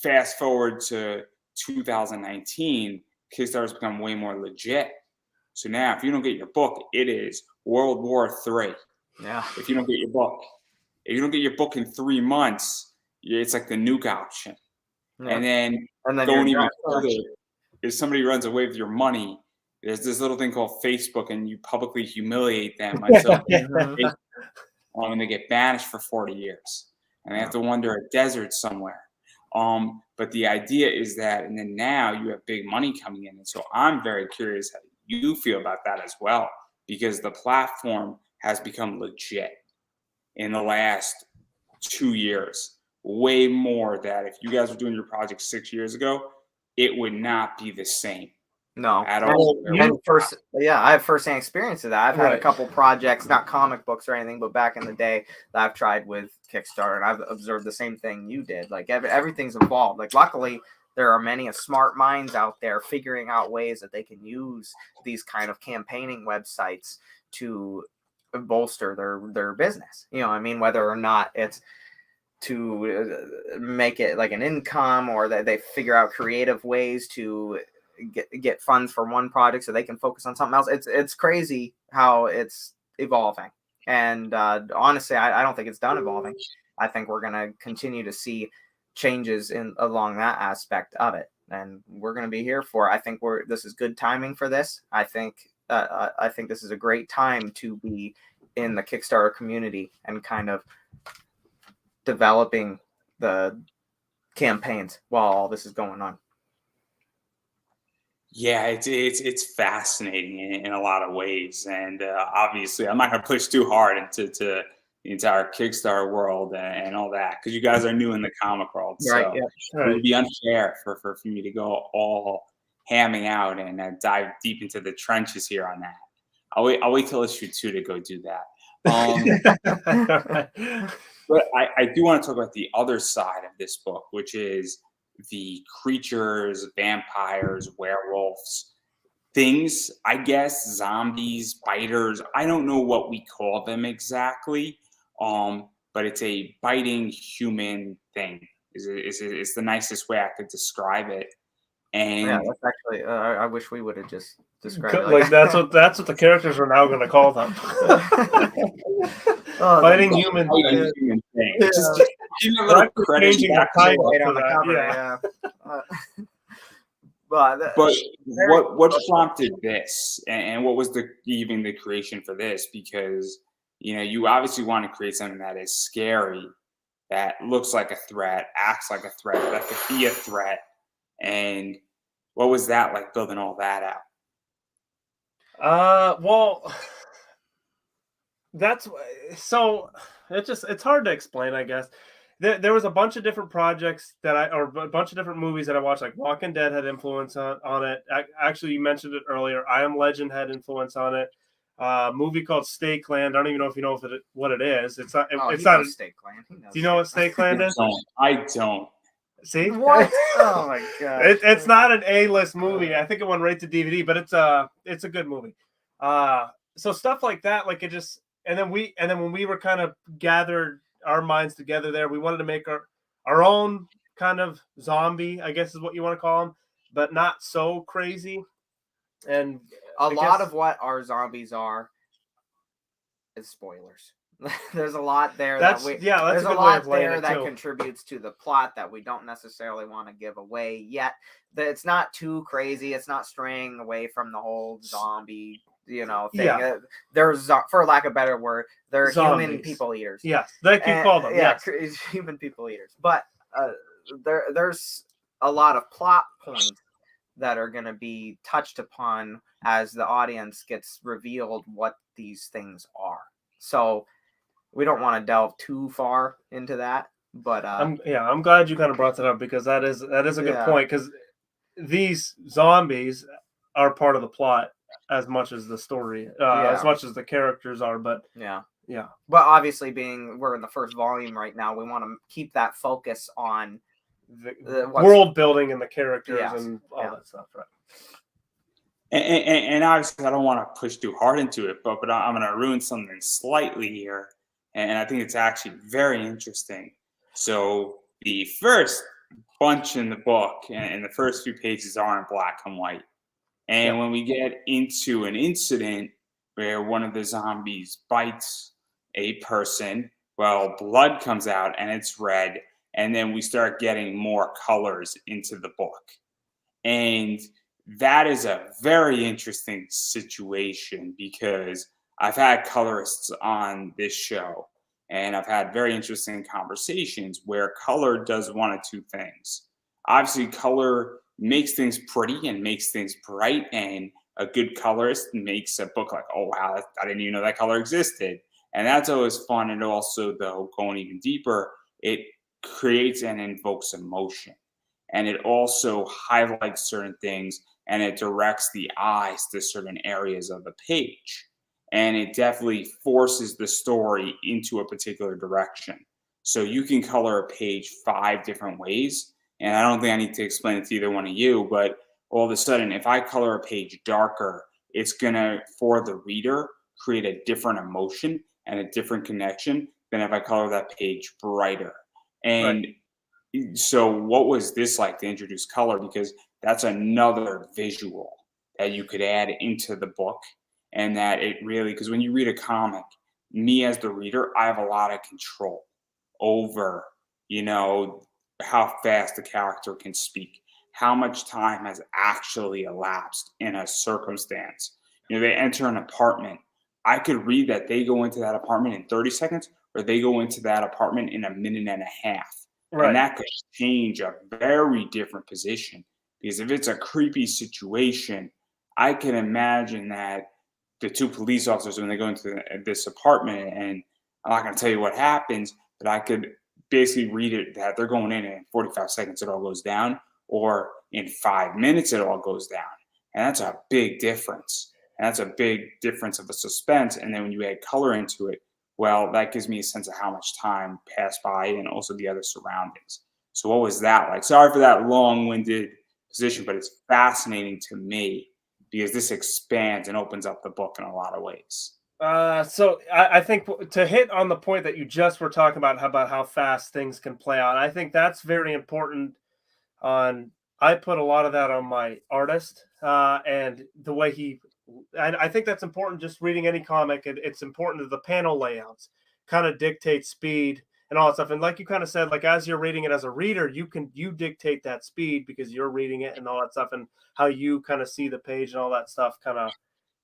fast forward to 2019, Kickstarter's become way more legit. So now if you don't get your book, it is World War III. Yeah. If you don't get your book. If you don't get your book in 3 months, it's like the nuke option. Yeah. And then going even further, if somebody runs away with your money, there's this little thing called Facebook, and you publicly humiliate them until and they get banished for 40 years. And they have to wander a desert somewhere. But the idea is that, and then now you have big money coming in. And so I'm very curious how you feel about that as well, because the platform has become legit in the last 2 years, way more that if you guys were doing your project 6 years ago, it would not be the same. No, at all. I have firsthand experience of that. I've had a couple projects, not comic books or anything, but back in the day that I've tried with Kickstarter, and I've observed the same thing you did. Like everything's evolved. Like luckily, there are many smart minds out there figuring out ways that they can use these kind of campaigning websites to bolster their business. I mean, whether or not it's to make it like an income, or that they figure out creative ways to get funds for one project so they can focus on something else. It's crazy how it's evolving. And honestly, I don't think it's done evolving. I think we're going to continue to see changes along that aspect of it. and we're going to be here for it. I think this is good timing for this. I think this is a great time to be in the Kickstarter community and kind of developing the campaigns while all this is going on. Yeah, it's fascinating in a lot of ways, and obviously, I'm not gonna push too hard into the entire Kickstarter world and all that because you guys are new in the comic world, Right. so Yeah. it would be unfair for me to go all hamming out and dive deep into the trenches here on that. I'll wait till issue 2 to go do that. But I do want to talk about the other side of this book, which is the creatures, vampires, werewolves, things, I guess, zombies, biters. I don't know what we call them exactly, but it's a biting human thing. Is the nicest way I could describe it. And yeah, that's actually. I wish we would have just described it like that's what the characters are now going to call them. Biting human thing. Yeah. Just give a little credit changing back the title right for on the that, cover. yeah. But what prompted this, and what was even the creation for this? Because you obviously want to create something that is scary, that looks like a threat, acts like a threat, that could be a threat. And what was that like, building all that out? Well, that's so it's hard to explain, I guess. There was a bunch of different projects or a bunch of different movies that I watched. Like Walking Dead had influence on it. Actually, you mentioned it earlier. I Am Legend had influence on it. A movie called Stakeland. I don't even know if you know what it is. It's not. It's not. Stakeland. Do you know what Stakeland is? I don't. See what? Oh my god! It's not an A-list movie. I think it went right to DVD, but it's a good movie. So stuff like that, like it just. And then when we were kind of gathered our minds together there, we wanted to make our own kind of zombie, I guess is what you want to call them, but not so crazy. And a lot of what our zombies are is spoilers. There's a lot there there's a lot there that contributes to the plot that we don't necessarily want to give away yet. That it's not too crazy. It's not straying away from the whole zombie thing. Yeah. There's, for lack of a better word, they're zombies. Human people eaters. Yes, like you call them. Yeah, yes. Human people eaters. But there's a lot of plot points that are going to be touched upon as the audience gets revealed what these things are. So we don't want to delve too far into that. But I'm glad you kind of brought that up, because that is a good point, because these zombies are part of the plot as much as the story, as much as the characters are. But yeah. But obviously, we're in the first volume right now, we want to keep that focus on the world building and the characters and all that stuff, right? And obviously, I don't want to push too hard into it, but I'm going to ruin something slightly here, and I think it's actually very interesting. So the first bunch in the book and the first few pages are in black and white. And when we get into an incident where one of the zombies bites a person, well, blood comes out and it's red. And then we start getting more colors into the book. And that is a very interesting situation, because I've had colorists on this show, and I've had very interesting conversations where color does one of two things. Obviously, color makes things pretty and makes things bright, and a good colorist makes a book like, oh, wow, I didn't even know that color existed. And that's always fun. And also, though, going even deeper, it creates and invokes emotion. And it also highlights certain things, and it directs the eyes to certain areas of the page. And it definitely forces the story into a particular direction. So you can color a page 5 different ways. And I don't think I need to explain it to either one of you, but all of a sudden, if I color a page darker, it's going to, for the reader, create a different emotion and a different connection than if I color that page brighter. And so what was this like to introduce color? Because that's another visual that you could add into the book, and that it really, because when you read a comic, me as the reader, I have a lot of control over, how fast the character can speak, how much time has actually elapsed in a circumstance. They enter an apartment. I could read that they go into that apartment in 30 seconds, or they go into that apartment in a minute and a half. Right. And that could change a very different position. Because if it's a creepy situation, I can imagine that the two police officers, when they go into this apartment, and I'm not going to tell you what happens, but I could basically read it that they're going in 45 seconds, it all goes down, or in 5 minutes, it all goes down. And that's a big difference. And that's a big difference of the suspense. And then when you add color into it, well, that gives me a sense of how much time passed by and also the other surroundings. So what was that like? Sorry for that long-winded position, but it's fascinating to me because this expands and opens up the book in a lot of ways. So I think to hit on the point that you just were talking about how fast things can play out, I think that's very important. I put a lot of that on my artist and the way and I think that's important. Just reading any comic, it's important that the panel layouts kind of dictate speed and all that stuff. And like you kind of said, like as you're reading it as a reader, you dictate that speed because you're reading it and all that stuff, and how you kind of see the page and all that stuff. Kind of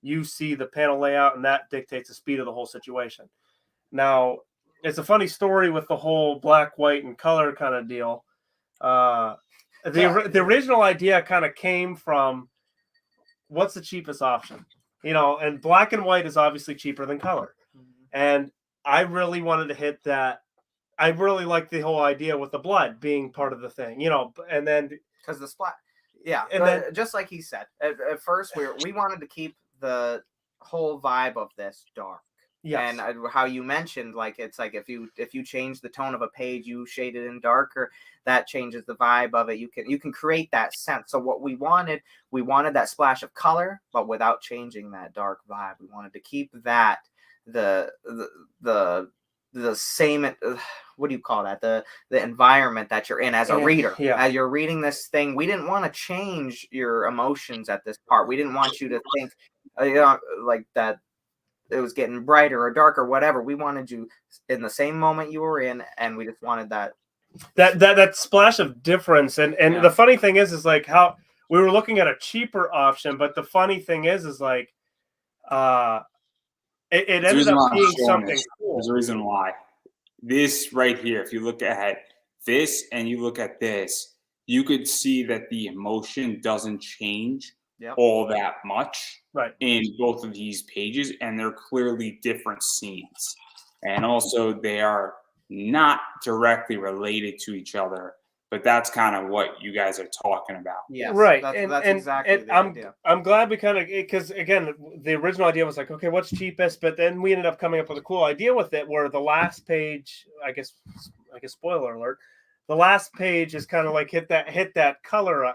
you see the panel layout, and that dictates the speed of the whole situation. Now, it's a funny story with the whole black, white, and color kind of deal. The original idea kind of came from what's the cheapest option, and black and white is obviously cheaper than color. And I really wanted to hit that. I really like the whole idea with the blood being part of the thing, and then because the splat. Yeah. And then, just like he said, at first we wanted to keep the whole vibe of this dark. yes. And how you mentioned, like, it's like if you change the tone of a page, you shade it in darker, that changes the vibe of it. You can create that sense. So what we wanted that splash of color, but without changing that dark vibe. We wanted to keep that the same, what do you call that, the environment that you're in as a reader. As you're reading this thing, we didn't want to change your emotions at this part. We didn't want you to think like that it was getting brighter or darker, whatever. We wanted you in the same moment you were in, and we just wanted that splash of difference. And the funny thing is like how we were looking at a cheaper option, but the funny thing is like it ended up being something cool. There's a reason why. This right here, if you look at this and you look at this, you could see that the emotion doesn't change all that much in both of these pages, and they're clearly different scenes. And also they are not directly related to each other, but that's kind of what you guys are talking about. Yeah, right. That's exactly the idea. I'm glad we kind of, because again, the original idea was like, okay, what's cheapest? But then we ended up coming up with a cool idea with it, where the last page, I guess spoiler alert, the last page is kind of like hit that color,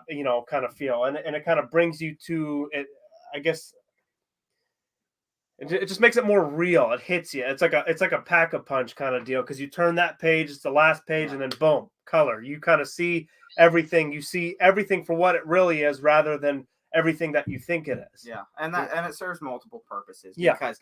kind of feel, and it kind of brings you to it. I guess it just makes it more real. It hits you. It's like a pack-a-punch kind of deal, because you turn that page, it's the last page, and then boom, color. You kind of see everything. You see everything for what it really is, rather than everything that you think it is. Yeah, and it serves multiple purposes. Yeah. Because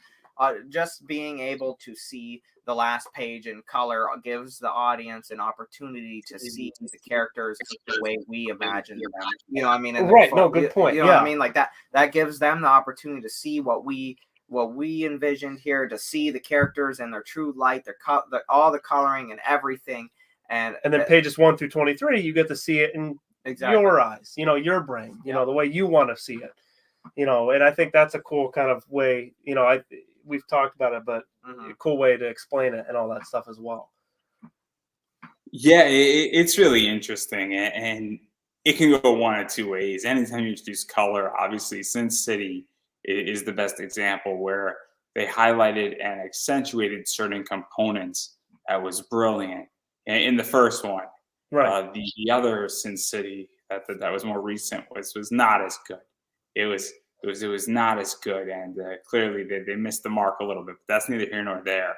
just being able to see the last page in color gives the audience an opportunity to see the characters the way we imagine them. You know what I mean? Right. No, good point. You know what I mean? Like that gives them the opportunity to see what we envisioned here, to see the characters in their true light, all the coloring and everything. And then pages 1 through 23, you get to see it in your eyes, your brain, the way you want to see it, and I think that's a cool kind of way, we've talked about it, but a cool way to explain it and all that stuff as well. Yeah, it's really interesting, and it can go one of two ways. Anytime you introduce color, obviously Sin City is the best example, where they highlighted and accentuated certain components that was brilliant in the first one. Right. The other Sin City that was more recent was not as good. It was not as good, and clearly they missed the mark a little bit. But that's neither here nor there.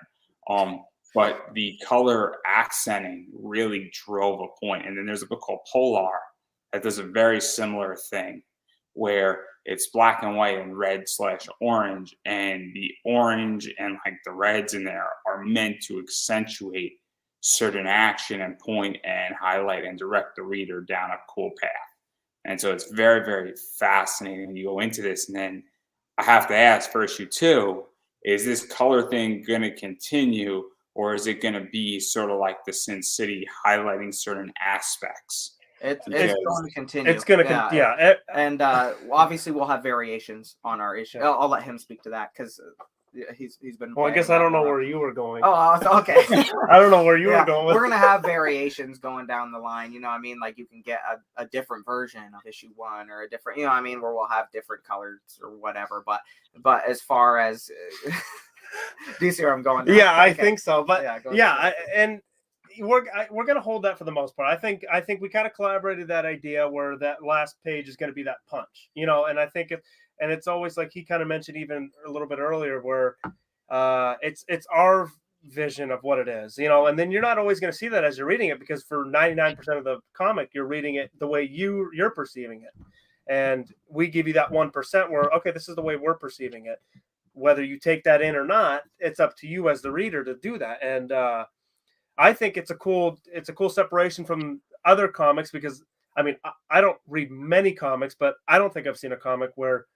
But the color accenting really drove a point. And then there's a book called Polar that does a very similar thing, where it's black and white and red/orange, and the orange and like the reds in there are meant to accentuate certain action and point and highlight and direct the reader down a cool path. And so it's very, very fascinating when you go into this. And then I have to ask for issue 2, is this color thing going to continue, or is it going to be sort of like the Sin City highlighting certain aspects? It's going to continue. It's going to and obviously we'll have variations on our issue. I'll let him speak to that because he's been. Well, I guess I don't know where you were going. Oh, okay. I don't know where you were going. We're gonna have variations going down the line. You know what I mean? Like you can get a different version of issue 1 or a different. You know what I mean? Where we'll have different colors or whatever. But as far as do you see where I'm going now? Yeah, I think so. But and we're going to hold that for the most part. I think we kind of collaborated that idea where that last page is going to be that punch, you know, and I think it's always like he kind of mentioned even a little bit earlier where it's our vision of what it is, you know, and then you're not always going to see that as you're reading it because for 99% of the comic, you're reading it the way you're perceiving it. And we give you that 1% where, okay, this is the way we're perceiving it. Whether you take that in or not, it's up to you as the reader to do that. And, I think it's a cool separation from other comics because I mean I don't read many comics, but I don't think I've seen a comic where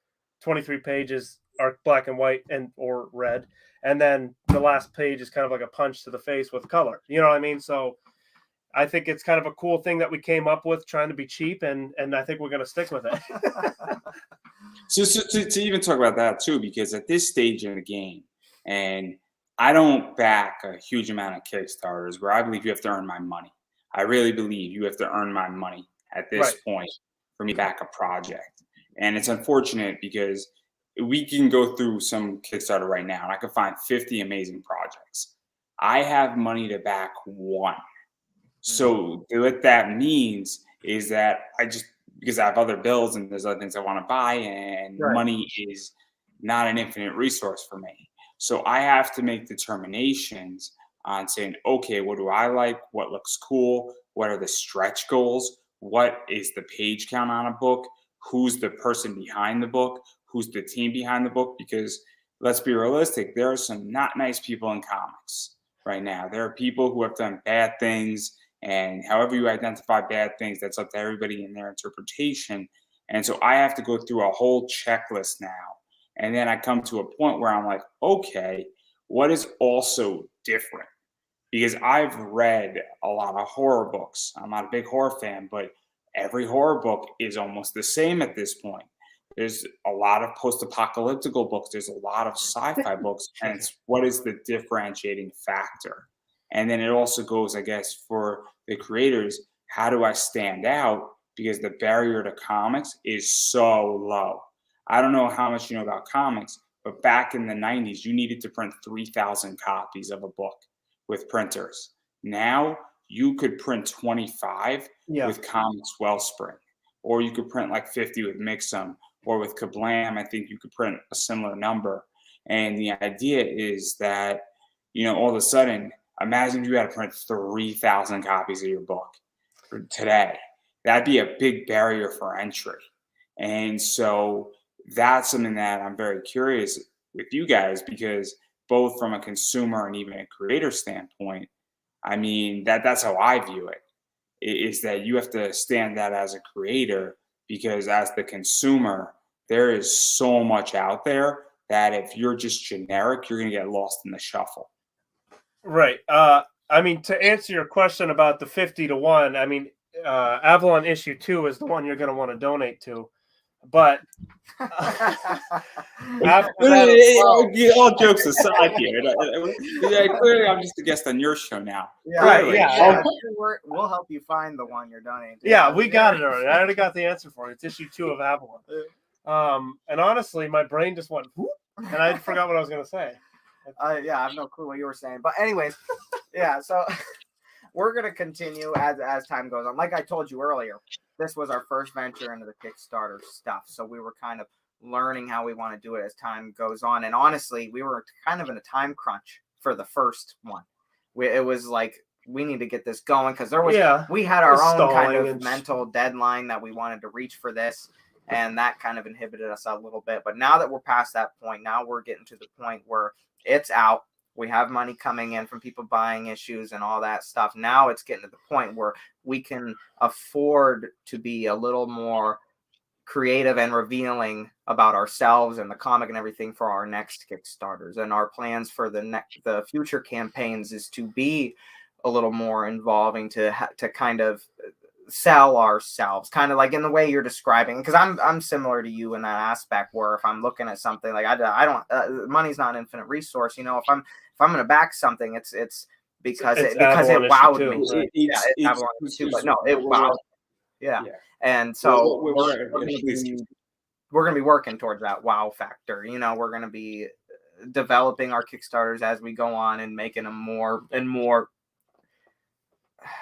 23 pages are black and white or red, and then the last page is kind of like a punch to the face with color. You know what I mean? So I think it's kind of a cool thing that we came up with, trying to be cheap, and I think we're going to stick with it. So to even talk about that too, because at this stage in the game, and I don't back a huge amount of Kickstarters where I believe you have to earn my money. I really believe you have to earn my money at this point for me to back a project. And it's unfortunate because we can go through some Kickstarter right now and I can find 50 amazing projects. I have money to back 1. So what that means is that because I have other bills and there's other things I want to buy, and money is not an infinite resource for me. So I have to make determinations on saying, okay, what do I like? What looks cool? What are the stretch goals? What is the page count on a book? Who's the person behind the book? Who's the team behind the book? Because let's be realistic, there are some not nice people in comics right now. There are people who have done bad things, and however you identify bad things, that's up to everybody in their interpretation. And so I have to go through a whole checklist now. And then I come to a point where I'm like, okay, what is also different? Because I've read a lot of horror books. I'm not a big horror fan, but every horror book is almost the same at this point. There's a lot of post-apocalyptical books. There's a lot of sci-fi books. And it's what is the differentiating factor? And then it also goes, I guess, for the creators, how do I stand out? Because the barrier to comics is so low. I don't know how much you know about comics, but back in the 90s, you needed to print 3,000 copies of a book with printers. Now you could print 25 with Comics Wellspring, or you could print like 50 with Mixum, or with Kablam, I think you could print a similar number. And the idea is that, you know, all of a sudden, imagine if you had to print 3,000 copies of your book today. That'd be a big barrier for entry. And so that's something that I'm very curious with you guys, because both from a consumer and even a creator standpoint, I mean, that's how I view it, is that you have to stand out as a creator, because as the consumer, there is so much out there that if you're just generic, you're going to get lost in the shuffle. Right. I mean, to answer your question about the 50-1, I mean, Avalon issue 2 is the one you're going to want to donate to. But all jokes aside here, clearly I'm just a guest on your show now. We'll help you find the one you're donating to. Yeah, we got it already. I already got the answer for it. It's issue 2 of Avalon. And honestly, my brain just went whoop, and I forgot what I was going to say. I have no clue what you were saying. But anyways, so we're going to continue as time goes on. Like I told you earlier, this was our first venture into the Kickstarter stuff. So we were kind of learning how we want to do it as time goes on. And honestly, we were kind of in a time crunch for the first one. It was like, we need to get this going, because we had our own kind of mental deadline that we wanted to reach for this. And that kind of inhibited us a little bit. But now that we're past that point, now we're getting to the point where it's out. We have money coming in from people buying issues and all that stuff. Now it's getting to the point where we can afford to be a little more creative and revealing about ourselves and the comic and everything for our next Kickstarters. And our plans for the future campaigns is to be a little more involving, to kind of sell ourselves, kind of like in the way you're describing, because I'm similar to you in that aspect, where if I'm looking at something, like I don't money's not an infinite resource. If I'm going to back something, it's because it wowed me. Right? It's Avalon too, but no, it wowed. Yeah. And so we're going to be working towards that wow factor. We're going to be developing our Kickstarters as we go on and making them more and more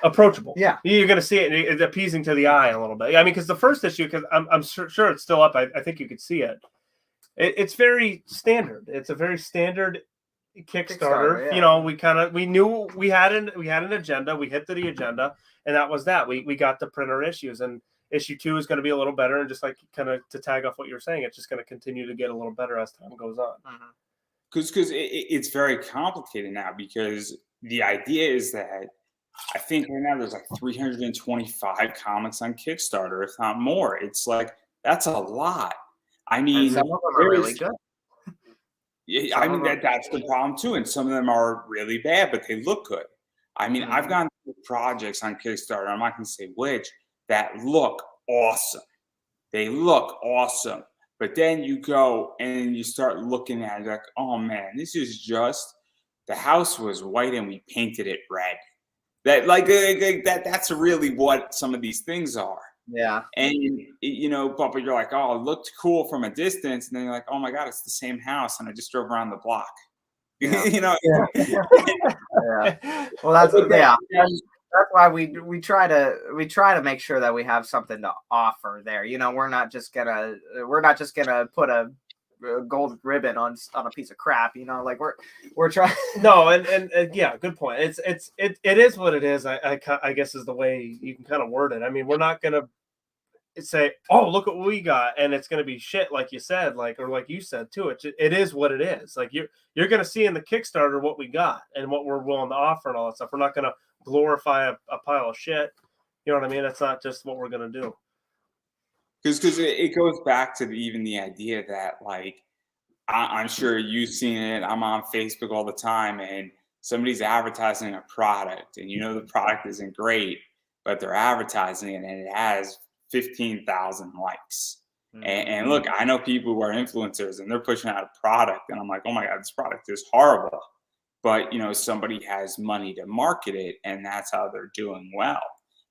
approachable. Yeah, you're going to see it appeasing to the eye a little bit. I mean, because the first issue, because I'm sure it's still up. I think you could see it. It's very standard. It's a very standard Kickstarter. Yeah. We knew we had an agenda. We hit the agenda, and that was that. We got the printer issues, and issue 2 is going to be a little better. And just like kind of to tag off what you're saying, it's just going to continue to get a little better as time goes on. Because it's very complicated now, because the idea is that I think right now there's like 325 comics on Kickstarter, if not more. It's like, that's a lot. I mean, and some of them are really good. I mean, that's the problem too. And some of them are really bad, but they look good. I mean, I've gone through projects on Kickstarter, I'm not going to say which, that look awesome. They look awesome. But then you go and you start looking at it like, oh man, this is just, the house was white and we painted it red. That's really what some of these things are. Yeah. And but you're like, oh, it looked cool from a distance, and then you're like, oh my god, it's the same house, and I just drove around the block. Yeah. Yeah. Well, that's why we try to make sure that we have something to offer there. We're not just gonna put a gold ribbon on a piece of crap. Like we're trying. No, and yeah, good point. It is what it is. I guess is the way you can kind of word it. I mean, we're not gonna say, oh, look what we got, and it's gonna be shit, like you said, or like you said too. It is what it is. Like you're gonna see in the Kickstarter what we got and what we're willing to offer and all that stuff. We're not gonna glorify a pile of shit. You know what I mean? That's not just what we're gonna do. Because it goes back to even the idea that, like, I'm sure you've seen it. I'm on Facebook all the time, and somebody's advertising a product, and the product isn't great, but they're advertising it, and it has 15,000 likes. And look, I know people who are influencers, and they're pushing out a product, and I'm like, oh my god, this product is horrible. But somebody has money to market it, and that's how they're doing well.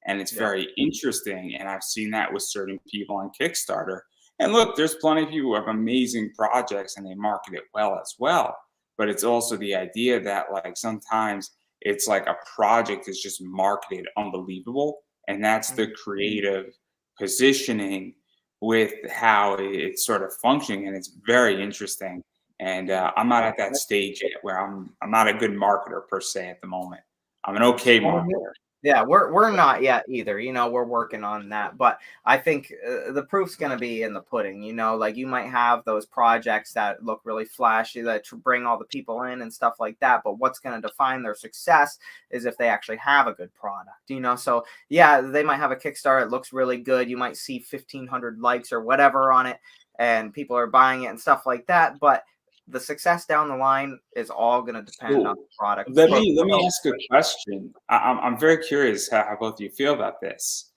And it's very interesting. And I've seen that with certain people on Kickstarter. And look, there's plenty of people who have amazing projects and they market it well as well. But it's also the idea that, like, sometimes it's like a project is just marketed unbelievable. And that's the creative positioning with how it's sort of functioning. And it's very interesting. And I'm not at that stage yet where I'm not a good marketer per se at the moment. I'm an okay marketer. Yeah, we're not yet either. We're working on that. But I think the proof's going to be in the pudding. Like you might have those projects that look really flashy, that bring all the people in and stuff like that. But what's going to define their success is if they actually have a good product. So yeah, they might have a Kickstarter. It looks really good. You might see 1,500 likes or whatever on it, and people are buying it and stuff like that. But the success down the line is all going to depend on the product. Let me ask a question. I'm very curious how both of you feel about this.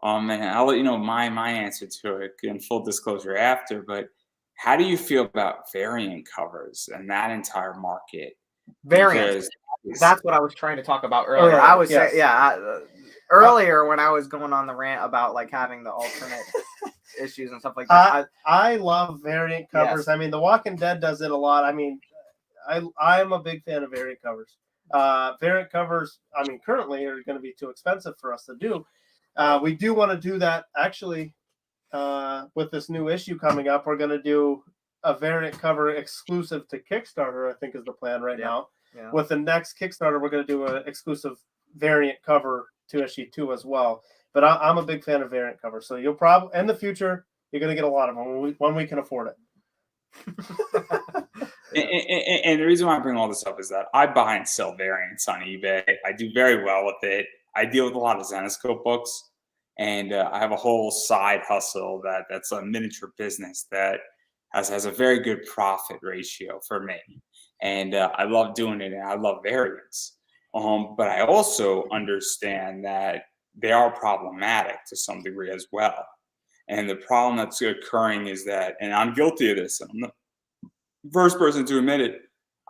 And I'll let you know my answer to it in full disclosure after. But how do you feel about variant covers and that entire market? Variants. That's what I was trying to talk about earlier. I was saying, earlier when I was going on the rant about like having the alternate issues and stuff like that. I love variant covers. Yes. I mean, The Walking Dead does it a lot. I mean, I'm a big fan of variant covers. Variant covers, I mean, currently are going to be too expensive for us to do. We do want to do that actually with this new issue coming up. We're going to do a variant cover exclusive to Kickstarter, I think is the plan right now. Yeah. With the next Kickstarter, we're going to do an exclusive variant cover to issue 2 as well. But I'm a big fan of variant covers. So you'll probably, in the future, you're going to get a lot of them when we can afford it. And the reason why I bring all this up is that I buy and sell variants on eBay. I do very well with it. I deal with a lot of Zenoscope books, and I have a whole side hustle that's a miniature business that has a very good profit ratio for me. And I love doing it, and I love variants. But I also understand that they are problematic to some degree as well. And the problem that's occurring is that, and I'm guilty of this, and I'm the first person to admit it,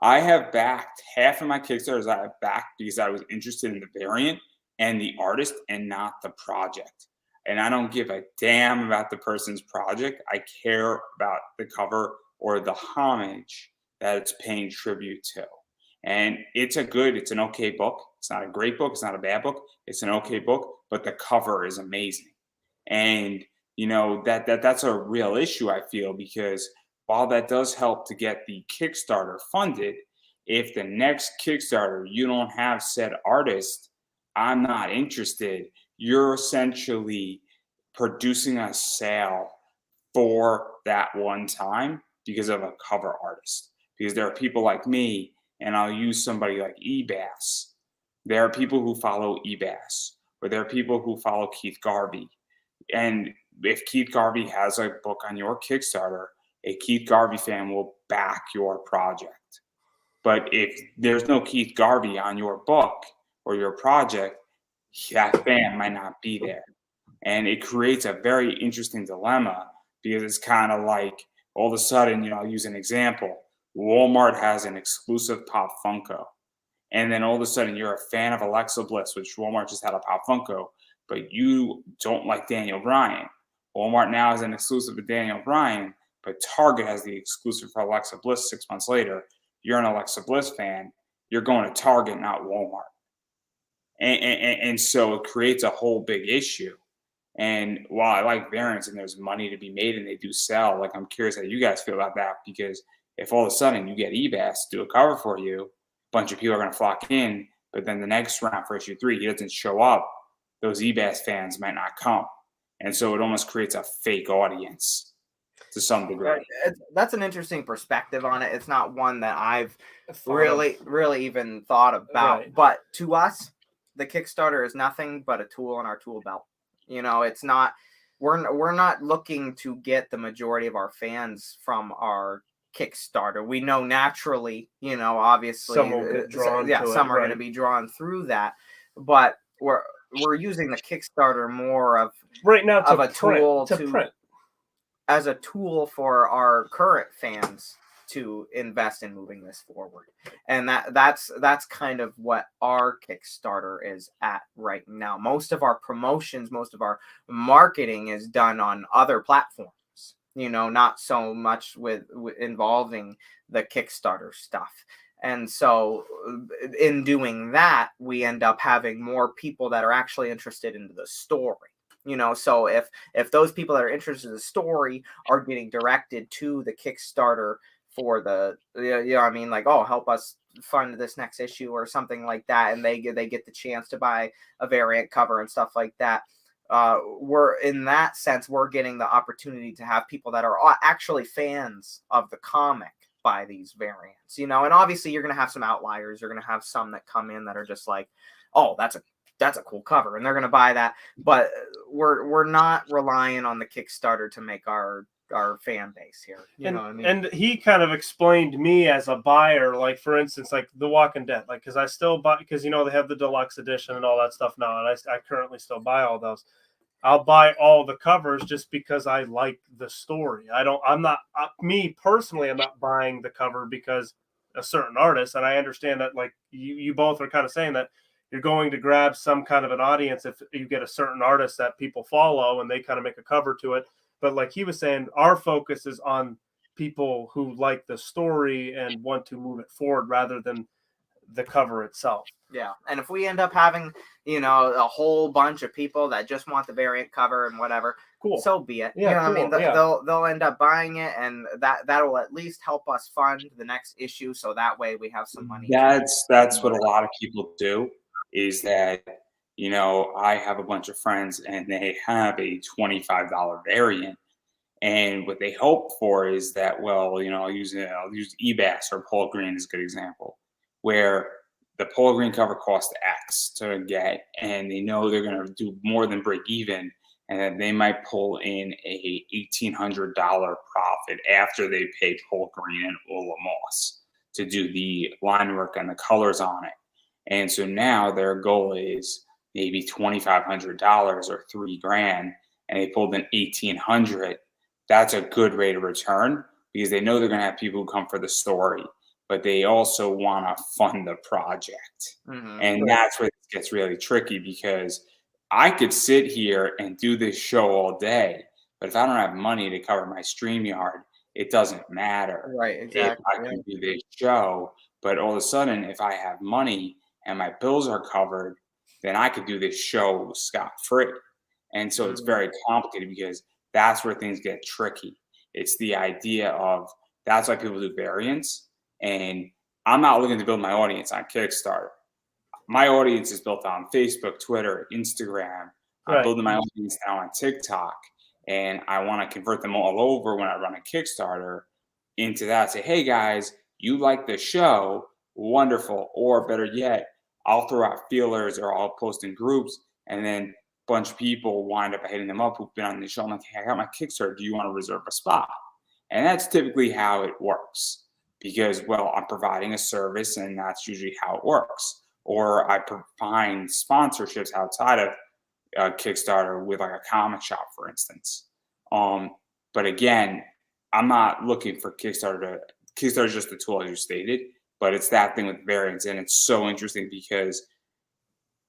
I have backed half of my Kickstarters. I have backed because I was interested in the variant and the artist and not the project. And I don't give a damn about the person's project. I care about the cover or the homage that it's paying tribute to. And it's an okay book. It's not a great book. It's not a bad book. It's an okay book, but the cover is amazing. And that's a real issue, I feel, because while that does help to get the Kickstarter funded, if the next Kickstarter you don't have said artist, I'm not interested. You're essentially producing a sale for that one time because of a cover artist. Because there are people like me, and I'll use somebody like Ebass. There are people who follow Ebass, or there are people who follow Keith Garvey. And if Keith Garvey has a book on your Kickstarter, a Keith Garvey fan will back your project. But if there's no Keith Garvey on your book or your project, that fan might not be there. And it creates a very interesting dilemma because it's kind of like all of a sudden, I'll use an example. Walmart has an exclusive Pop Funko. And then all of a sudden you're a fan of Alexa Bliss, which Walmart just had a Pop Funko, but you don't like Daniel Bryan. Walmart now has an exclusive with Daniel Bryan, but Target has the exclusive for Alexa Bliss 6 months later. You're an Alexa Bliss fan. You're going to Target, not Walmart. And so it creates a whole big issue. And while I like variants and there's money to be made and they do sell, like I'm curious how you guys feel about that, because if all of a sudden you get Ebass to do a cover for you, a bunch of people are going to flock in, but then the next round for issue 3, he doesn't show up, those Ebass fans might not come. And so it almost creates a fake audience to some degree. That's an interesting perspective on it. It's not one that I've really even thought about. Right. But to us, the Kickstarter is nothing but a tool in our tool belt. It's not. We're not looking to get the majority of our fans from our Kickstarter. We know naturally, obviously, some will get drawn. Some are going to be drawn through that. But we're using the Kickstarter more of right now of a tool as a tool for our current fans to invest in moving this forward. And that's kind of what our Kickstarter is at right now. Most of our promotions, most of our marketing is done on other platforms, not so much with involving the Kickstarter stuff. And so in doing that, we end up having more people that are actually interested in the story. So if those people that are interested in the story are getting directed to the Kickstarter for the, like, oh, help us fund this next issue or something like that, and they get the chance to buy a variant cover and stuff like that, we're in that sense, we're getting the opportunity to have people that are actually fans of the comic buy these variants, and obviously you're going to have some outliers. You're going to have some that come in that are just like, oh, that's a cool cover, and they're going to buy that. But we're not relying on the Kickstarter to make our fan base here. You know what I mean? And he kind of explained me as a buyer, like for instance, like The Walking Dead, like because I still buy, because they have the deluxe edition and all that stuff now, and I currently still buy all those. I'll buy all the covers just because I like the story. Me personally, I'm not buying the cover because a certain artist, and I understand that, like you both are kind of saying that you're going to grab some kind of an audience if you get a certain artist that people follow and they kind of make a cover to it. But like he was saying, our focus is on people who like the story and want to move it forward rather than the cover itself. Yeah. And if we end up having, a whole bunch of people that just want the variant cover and whatever, cool, so be it. Yeah, cool. They'll end up buying it, and that will at least help us fund the next issue, so that way we have some money. That's what a lot of people do, is that, I have a bunch of friends and they have a $25 variant, And what they hope for is that, well, I'll use eBass or Paul Green as a good example, where the Paul Green cover costs X to get, and they know they're going to do more than break even, and that they might pull in a $1,800 profit after they pay Paul Green and Ola Moss to do the line work and the colors on it. And so now their goal is maybe $2,500 or $3,000, and they pulled in $1,800. That's a good rate of return because they know they're going to have people who come for the story, but they also want to fund the project. Mm-hmm. And that's where it gets really tricky, because I could sit here and do this show all day, but if I don't have money to cover my StreamYard, it doesn't matter. Right, exactly. If I can do this show, but all of a sudden, if I have money and my bills are covered, then I could do this show scot-free. And so it's very complicated, because that's where things get tricky. It's the idea of, that's why people do variants. And I'm not looking to build my audience on Kickstarter. My audience is built on Facebook, Twitter, Instagram. I'm building my audience now on TikTok. And I want to convert them all over when I run a Kickstarter into that. Say, hey guys, you like the show? Wonderful. Or better yet, I'll throw out feelers, or I'll post in groups, and then bunch of people wind up hitting them up who've been on the show. I'm like, hey, I got my Kickstarter. Do you want to reserve a spot? And that's typically how it works, because, well, I'm providing a service, and that's usually how it works. Or I find sponsorships outside of Kickstarter with like a comic shop, for instance. But again, I'm not looking for Kickstarter. Kickstarter is just a tool, as you stated, but it's that thing with variants. And it's so interesting because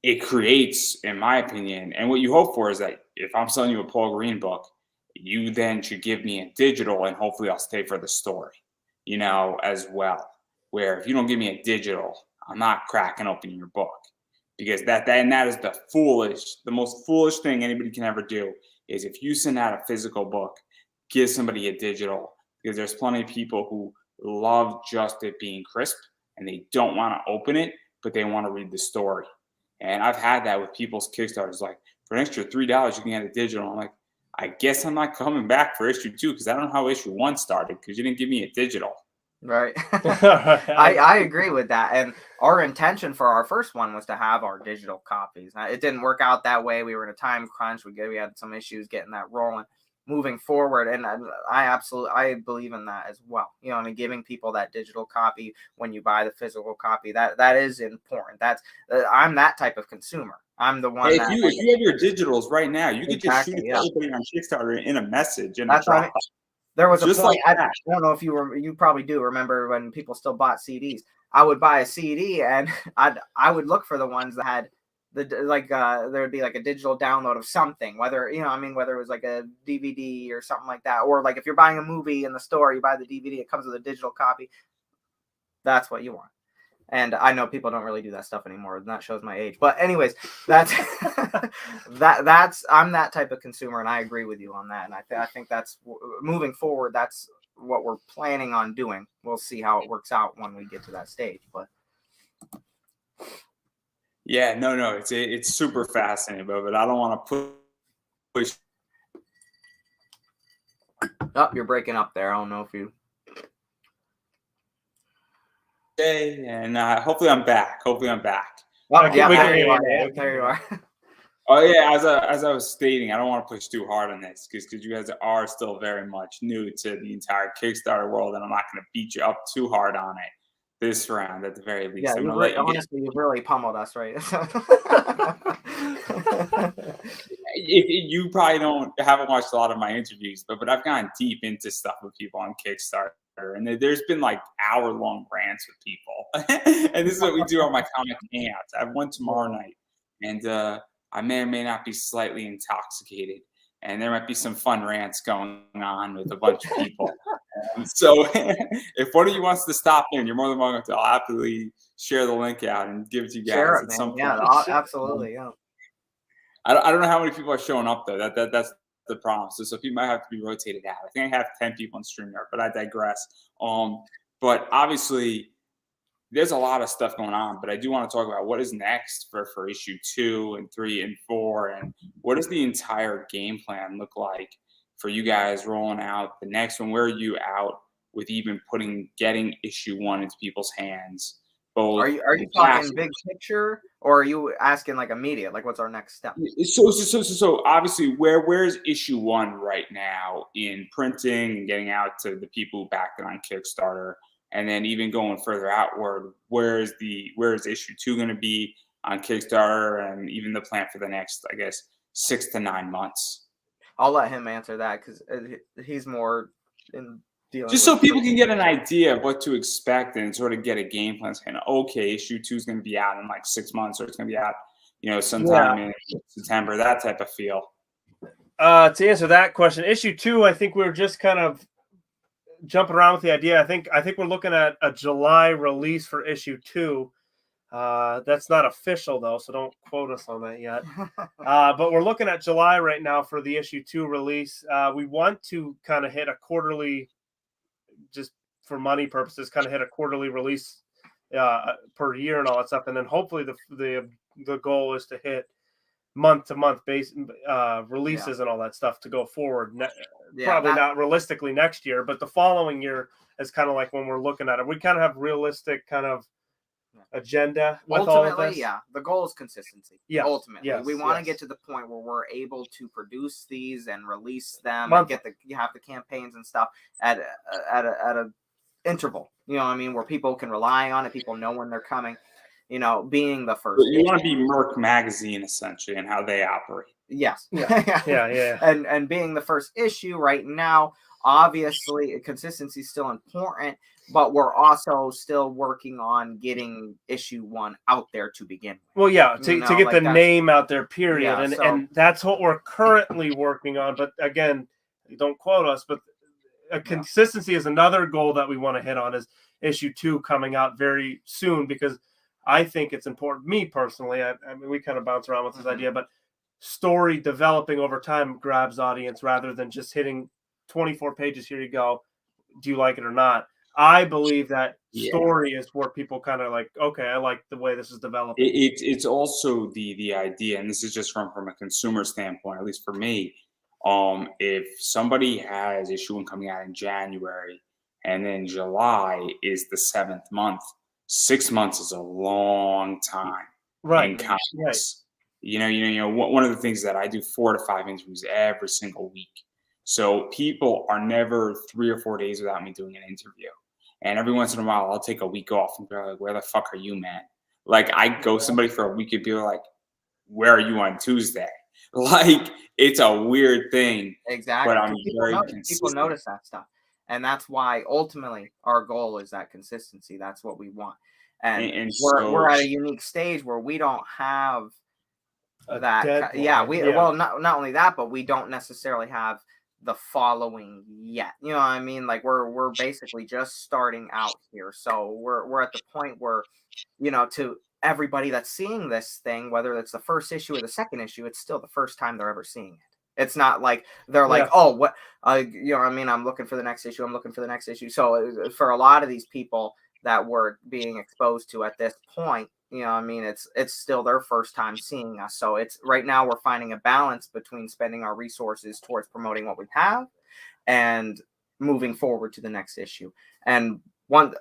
it creates, in my opinion, and what you hope for is that if I'm selling you a Paul Green book, you then should give me a digital, and hopefully I'll stay for the story, as well. Where if you don't give me a digital, I'm not cracking open your book, because that is the most foolish thing anybody can ever do, is if you send out a physical book, give somebody a digital, because there's plenty of people who love just it being crisp and they don't want to open it, but they want to read the story. And I've had that with people's Kickstarters, like, for an extra $3, you can get a digital. I'm like, I guess I'm not coming back for issue 2, because I don't know how issue 1 started, because you didn't give me a digital. Right. I agree with that. And our intention for our first one was to have our digital copies. Now, it didn't work out that way. We were in a time crunch. We had some issues getting that rolling. Moving forward, and I believe in that as well. Giving people that digital copy when you buy the physical copy, that is important. I'm that type of consumer. I'm the one. Hey, if you have your digitals right now, you could just shoot it to everybody on Kickstarter in a message. That's right. There was a just point. like I don't know if you probably do remember when people still bought CDs. I would buy a CD, and I would look for the ones that had there would be like a digital download of something, whether whether it was like a DVD or something like that, or like if you're buying a movie in the store, you buy the DVD, it comes with a digital copy. That's what you want. And I know people don't really do that stuff anymore, and that shows my age. But anyways, that's I'm that type of consumer, and I agree with you on that. And I think that's moving forward. That's what we're planning on doing. We'll see how it works out when we get to that stage, but. Yeah, no, it's super fascinating, but I don't want to push. Oh, you're breaking up there. I don't know if you. Okay, and hopefully I'm back. Oh, yeah, there you are. Oh yeah, as I was stating, I don't want to push too hard on this, because you guys are still very much new to the entire Kickstarter world, and I'm not going to beat you up too hard on it this round, at the very least. Yeah, honestly, you've really pummeled us, right? You probably haven't watched a lot of my interviews, but I've gone deep into stuff with people on Kickstarter, and there's been like hour-long rants with people. And this is what we do on my comic hangouts. I have one tomorrow night, and I may or may not be slightly intoxicated, and there might be some fun rants going on with a bunch of people. So if one of you wants to stop in, you're more than welcome to. I'll happily share the link out and give it to you guys at some point. Yeah, absolutely. Yeah. I don't know how many people are showing up though. That's the problem. So people might have to be rotated out. I think I have 10 people on StreamYard, but I digress. But obviously there's a lot of stuff going on, but I do want to talk about what is next for issue 2 and 3 and 4, and what does the entire game plan look like for you guys rolling out the next one? Where are you out with even getting issue 1 into people's hands? Are you talking big picture, or are you asking like immediate? Like, what's our next step? So obviously, where's issue 1 right now in printing and getting out to the people who backed it on Kickstarter, and then even going further outward, where is issue 2 going to be on Kickstarter, and even the plan for the next, I guess, 6 to 9 months? I'll let him answer that because he's more in. Just so people can get an idea of what to expect and sort of get a game plan saying, okay, issue 2 is going to be out in like 6 months, or it's going to be out, sometime in September, that type of feel. To answer that question, issue 2, I think we're just kind of jumping around with the idea. I think we're looking at a July release for issue 2. That's not official though, so don't quote us on that yet. But we're looking at July right now for the issue 2 release. We want to kind of hit a quarterly, just for money purposes, kind of hit a quarterly release per year and all that stuff, and then hopefully the goal is to hit month to month base releases and all that stuff to go forward. Probably not realistically next year, but the following year is kind of like when we're looking at it. We kind of have realistic kind of agenda with ultimately, all of this. Yeah, the goal is consistency. Yeah, ultimately, we want to get to the point where we're able to produce these and release them and you have the campaigns and stuff at a interval. You know what I mean, where people can rely on it, people know when they're coming. Being the first. You want to be Merck Magazine essentially and how they operate. Yes. Yeah. And being the first issue right now, obviously consistency is still important, but we're also still working on getting issue 1 out there to begin with. Well, yeah, to get the name out there, period. Yeah, and that's what we're currently working on. But again, don't quote us, but consistency is another goal that we want to hit on, is issue 2 coming out very soon, because I think it's important. Me personally, I mean, we kind of bounce around with this idea, but story developing over time grabs audience rather than just hitting 24 pages. Here you go. Do you like it or not? I believe that story is where people kind of like, okay, I like the way this is developing. It's also the idea, and this is just from a consumer standpoint, at least for me. If somebody has issue 1 coming out in January, and then July is the 7th month, 6 months is a long time, right? In comics. Right. One of the things that I do 4 to 5 interviews every single week, so people are never 3 or 4 days without me doing an interview. And every once in a while, I'll take a week off and they're like, "Where the fuck are you, man?" Like, I ghost somebody for a week and people are like, "Where are you on Tuesday?" Like, it's a weird thing. Exactly. But I'm very consistent. People notice that stuff. And that's why ultimately our goal is that consistency. That's what we want. And we're at a unique stage where we don't have that. Well, not only that, but we don't necessarily have the following yet. You know what I mean? Like we're basically just starting out here. So we're at the point where, to everybody that's seeing this thing, whether it's the first issue or the second issue, it's still the first time they're ever seeing it. It's not like they're like, oh, what, I'm looking for the next issue. I'm looking for the next issue. So for a lot of these people that we're being exposed to at this point, it's still their first time seeing us. So it's right now we're finding a balance between spending our resources towards promoting what we have and moving forward to the next issue. And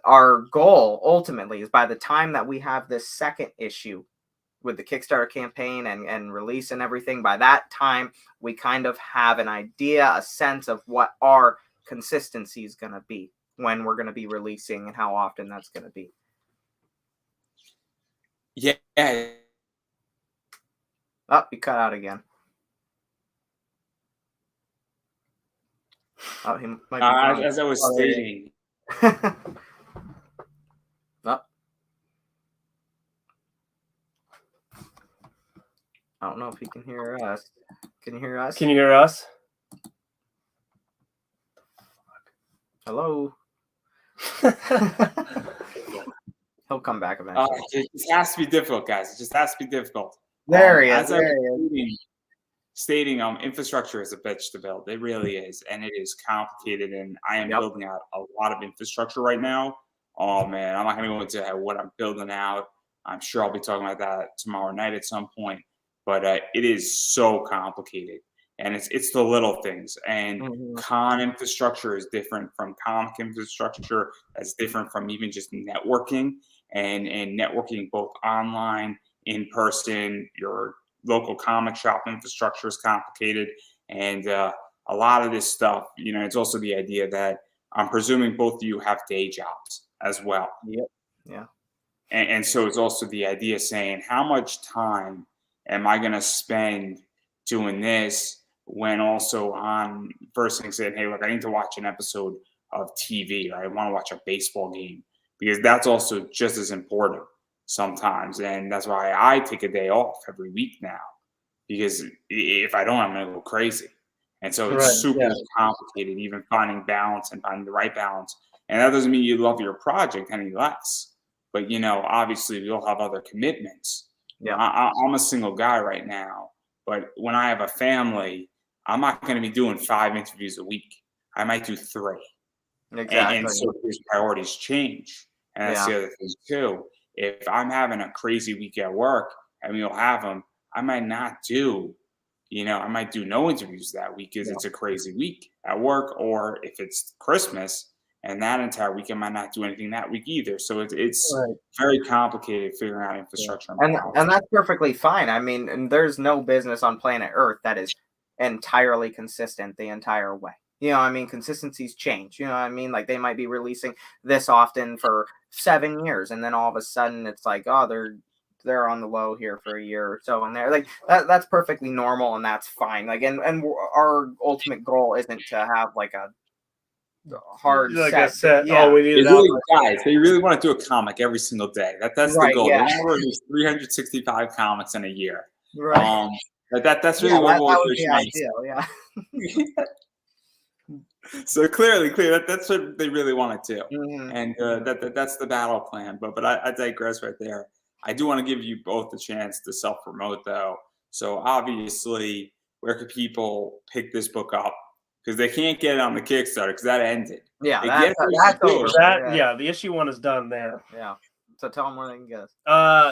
our goal ultimately is by the time that we have this second issue with the Kickstarter campaign and release and everything, by that time, we kind of have an idea, a sense of what our consistency is going to be when we're going to be releasing and how often that's going to be. Yeah. Oh, you cut out again. Oh, he might be as I was stating. Oh. I don't know if he can hear us. Can you hear us? Can you hear us? Hello. He'll come back eventually. It just has to be difficult, guys. It just has to be difficult. There he is. As I was stating, infrastructure is a bitch to build. It really is, and it is complicated. And I am building out a lot of infrastructure right now. Oh man, I'm not going to go into what I'm building out. I'm sure I'll be talking about that tomorrow night at some point. But it is so complicated. And it's the little things. And Mhm. con infrastructure is different from comic infrastructure. That's different from even just networking and networking both online, in person. Your local comic shop infrastructure is complicated. And a lot of this stuff, it's also the idea that I'm presuming both of you have day jobs as well. Yep. Yeah. And so it's also the idea saying, how much time am I going to spend doing this when also on first thing saying, hey, look, I need to watch an episode of TV, or I want to watch a baseball game, because that's also just as important sometimes. And that's why I take a day off every week now, because if I don't, I'm going to go crazy. And so it's Right. super Yeah. complicated, even finding balance and finding the right balance. And that doesn't mean you love your project any less. But, obviously we all have other commitments. Yeah. I'm a single guy right now, but when I have a family, I'm not going to be doing 5 interviews a week. I might do 3. Exactly. And so his priorities change. And that's Yeah. the other thing too. If I'm having a crazy week at work and we'll have them, I might not do, I might do no interviews that week because Yeah. it's a crazy week at work. Or if it's Christmas and that entire week, I might not do anything that week either. So it's Right. very complicated figuring out infrastructure. And that's perfectly fine. I mean, and there's no business on planet Earth that is entirely consistent the entire way. I mean, consistencies change. I mean, like they might be releasing this often for 7 years, and then all of a sudden it's like, oh, they're on the low here for a year or so, and they're like that's perfectly normal, and that's fine. Like, and our ultimate goal isn't to have like a hard Like set. I said, Yeah. we need it Really, out. guys, they really want to do a comic every single day. That's Right, the goal. yeah. They want to release 365 comics in a year. Right. That's really Yeah, what that would be motivation is. ideal. Yeah. So clearly, that's what they really want to do, Mhm. and that's the battle plan. But I digress right there. I do want to give you both the chance to self promote, though. So obviously, where could people pick this book up? Because they can't get it on the Kickstarter because that ended. Yeah, They that's get it that's still. over. Yeah, the issue 1 is done there. Yeah. So tell them where they can get us.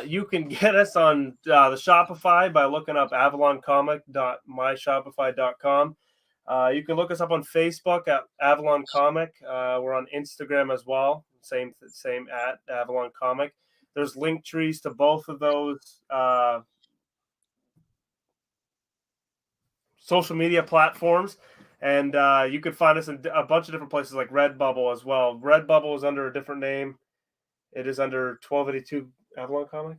You can get us on the Shopify by looking up avaloncomic.myshopify.com. You can look us up on Facebook at Avalon Comic. We're on Instagram as well. Same at Avalon Comic. There's link trees to both of those social media platforms. And you could find us in a bunch of different places like Redbubble as well. Redbubble is under a different name. It is under 1282 Avalon Comic.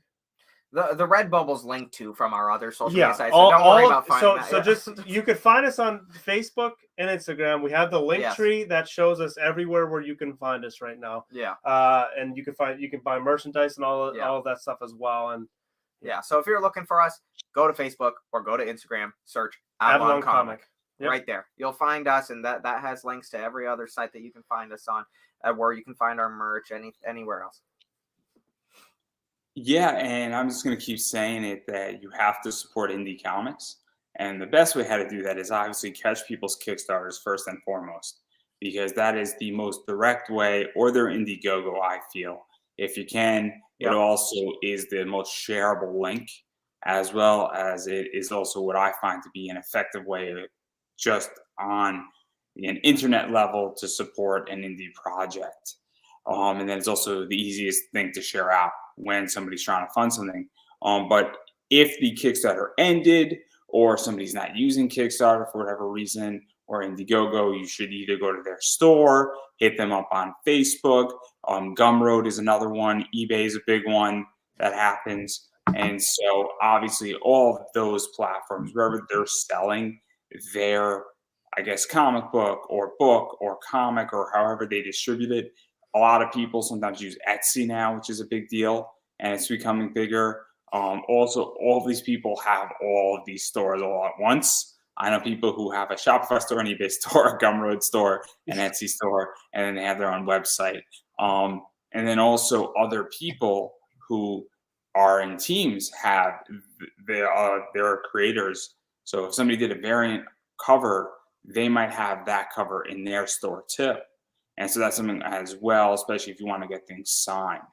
The Redbubble's linked to from our other social Yeah, media sites. So don't worry about finding that. So just you could find us on Facebook and Instagram. We have the link tree that shows us everywhere where you can find us right now. Yeah. And you can buy merchandise and all of that stuff as well. And yeah, so if you're looking for us, go to Facebook or go to Instagram, search Avalon Comic. Yep. Right there. You'll find us, and that has links to every other site that you can find us on, where you can find our merch anywhere else. Yeah, and I'm just going to keep saying it that you have to support indie comics. And the best way how to do that is obviously catch people's Kickstarters first and foremost, because that is the most direct way, or their Indiegogo, I feel. If you can, it also is the most shareable link, as well as it is also what I find to be an effective way just on an internet level to support an indie project. And then it's also the easiest thing to share out when somebody's trying to fund something. But if the Kickstarter ended, or somebody's not using Kickstarter for whatever reason, or Indiegogo, you should either go to their store, hit them up on Facebook. Gumroad is another one. eBay is a big one that happens. And so obviously all of those platforms, wherever they're selling their, I guess, comic book or comic, or however they distribute it. A lot of people sometimes use Etsy now, which is a big deal, and it's becoming bigger. Also, all of these people have all of these stores all at once. I know people who have a Shopify store, an eBay store, a Gumroad store, an Etsy store, and then they have their own website. And then also other people who are in teams have their creators. So if somebody did a variant cover, they might have that cover in their store too. And so that's something as well, especially if you want to get things signed.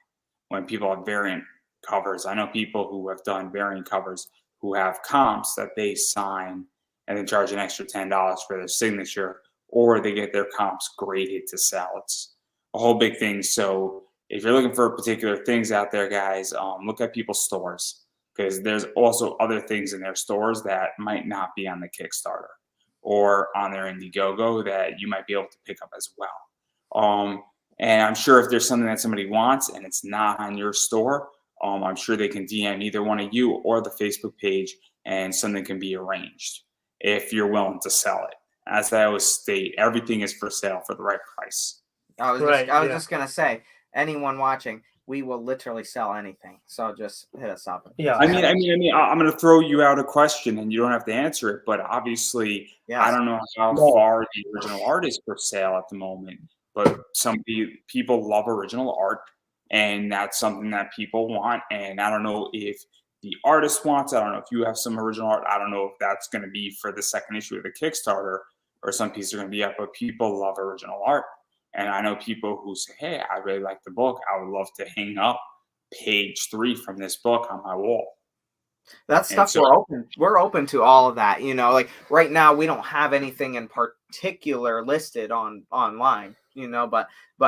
When people have variant covers, I know people who have done variant covers who have comps that they sign and then charge an extra $10 for their signature, or they get their comps graded to sell. It's a whole big thing. So if you're looking for particular things out there, guys, look at people's stores, because there's also other things in their stores that might not be on the Kickstarter or on their Indiegogo that you might be able to pick up as well. And I'm sure if there's something that somebody wants and it's not on your store, I'm sure they can DM either one of you or the Facebook page, and something can be arranged if you're willing to sell it. As I always state, everything is for sale for the right price. I was just gonna say, anyone watching, we will literally sell anything. So just hit us up. Yeah. I mean, I'm going to throw you out a question, and you don't have to answer it. But obviously, Yes. I don't know how far the original art is for sale at the moment. But some people love original art, and that's something that people want. And I don't know if the artist wants it. I don't know if you have some original art. I don't know if that's going to be for the second issue of the Kickstarter, or some pieces are going to be up. But people love original art. And I know people who say, hey, I really like the book. I would love to hang up page 3 from this book on my wall. That stuff, we're open to all of that. You know, like right now we don't have anything in particular listed online, you know, but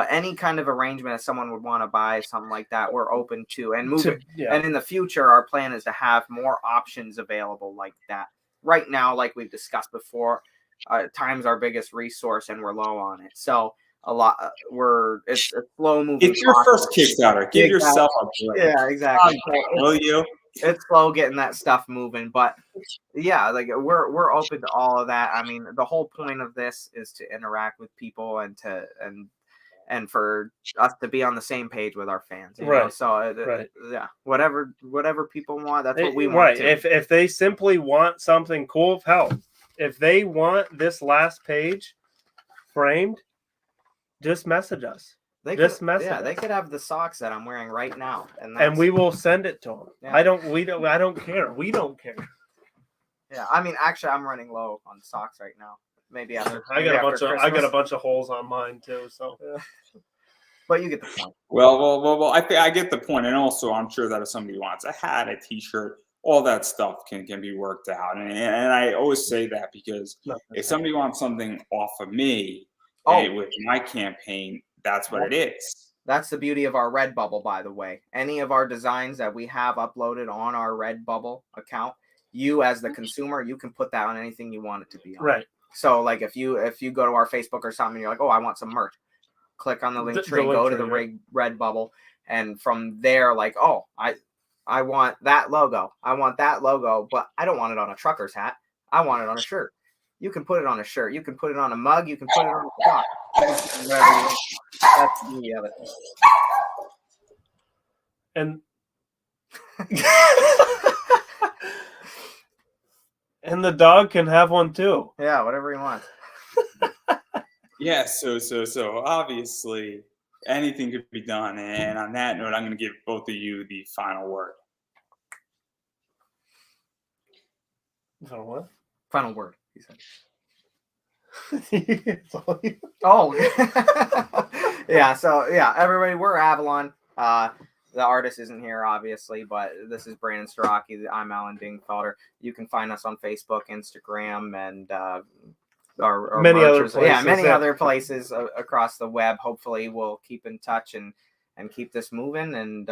any kind of arrangement, if someone would want to buy something like that, we're open to and move it. Yeah. And in the future, our plan is to have more options available like that. Right now, like we've discussed before, time's our biggest resource and we're low on it. So it's a slow moving. It's your first Kickstarter. Give yourself a break. Yeah, exactly. Will you? It's slow getting that stuff moving, but yeah, like we're open to all of that. I mean, the whole point of this is to interact with people and for us to be on the same page with our fans. You know? So yeah, whatever people want, that's what we want. Right. If they simply want something cool, if they want this last page framed, just message us. They could have the socks that I'm wearing right now, and we will send it to them. Yeah. I don't care. We don't care. Yeah, I mean, actually, I'm running low on socks right now. Maybe after I got a bunch of holes on mine too. So, yeah. But you get the point. Well, I get the point, and also I'm sure that if somebody wants a hat, a T-shirt, all that stuff can be worked out, and I always say that because if somebody wants something off of me with my campaign, that's what it is. That's the beauty of our Redbubble, by the way. Any of our designs that we have uploaded on our Redbubble account, you as the consumer, you can put that on anything you want it to be on. Right. So like if you go to our Facebook or something, you're like, oh, I want some merch. Click on the link tree, go to the Redbubble, and from there, like, oh, I want that logo. I want that logo, but I don't want it on a trucker's hat. I want it on a shirt. You can put it on a shirt. You can put it on a mug. You can put it on a sock. That's the beauty of it. And and the dog can have one too. Yeah, whatever he wants. Yeah, so obviously anything could be done. And on that note, I'm going to give both of you the final word. Final what? Final word, he said. Yeah, so yeah, everybody, we're Avalon. The artist isn't here, obviously, but this is Brandon Starocci. I'm Alan Dingfelder. You can find us on Facebook, Instagram, and our many other places. Yeah, many other places across the web. Hopefully, we'll keep in touch and keep this moving. And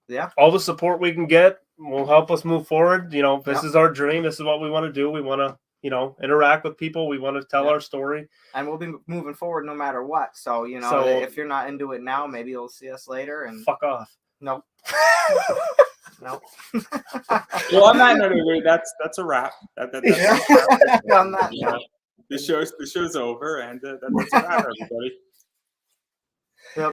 yeah, all the support we can get will help us move forward. You know, this is our dream. This is what we want to do. We want to, interact with people. We want to tell our story. And we'll be moving forward no matter what. So, if you're not into it now, maybe you'll see us later and fuck off. No. No. Well, on that note, that's a wrap. That's a wrap. On that note. The show's over, and that's a wrap, everybody.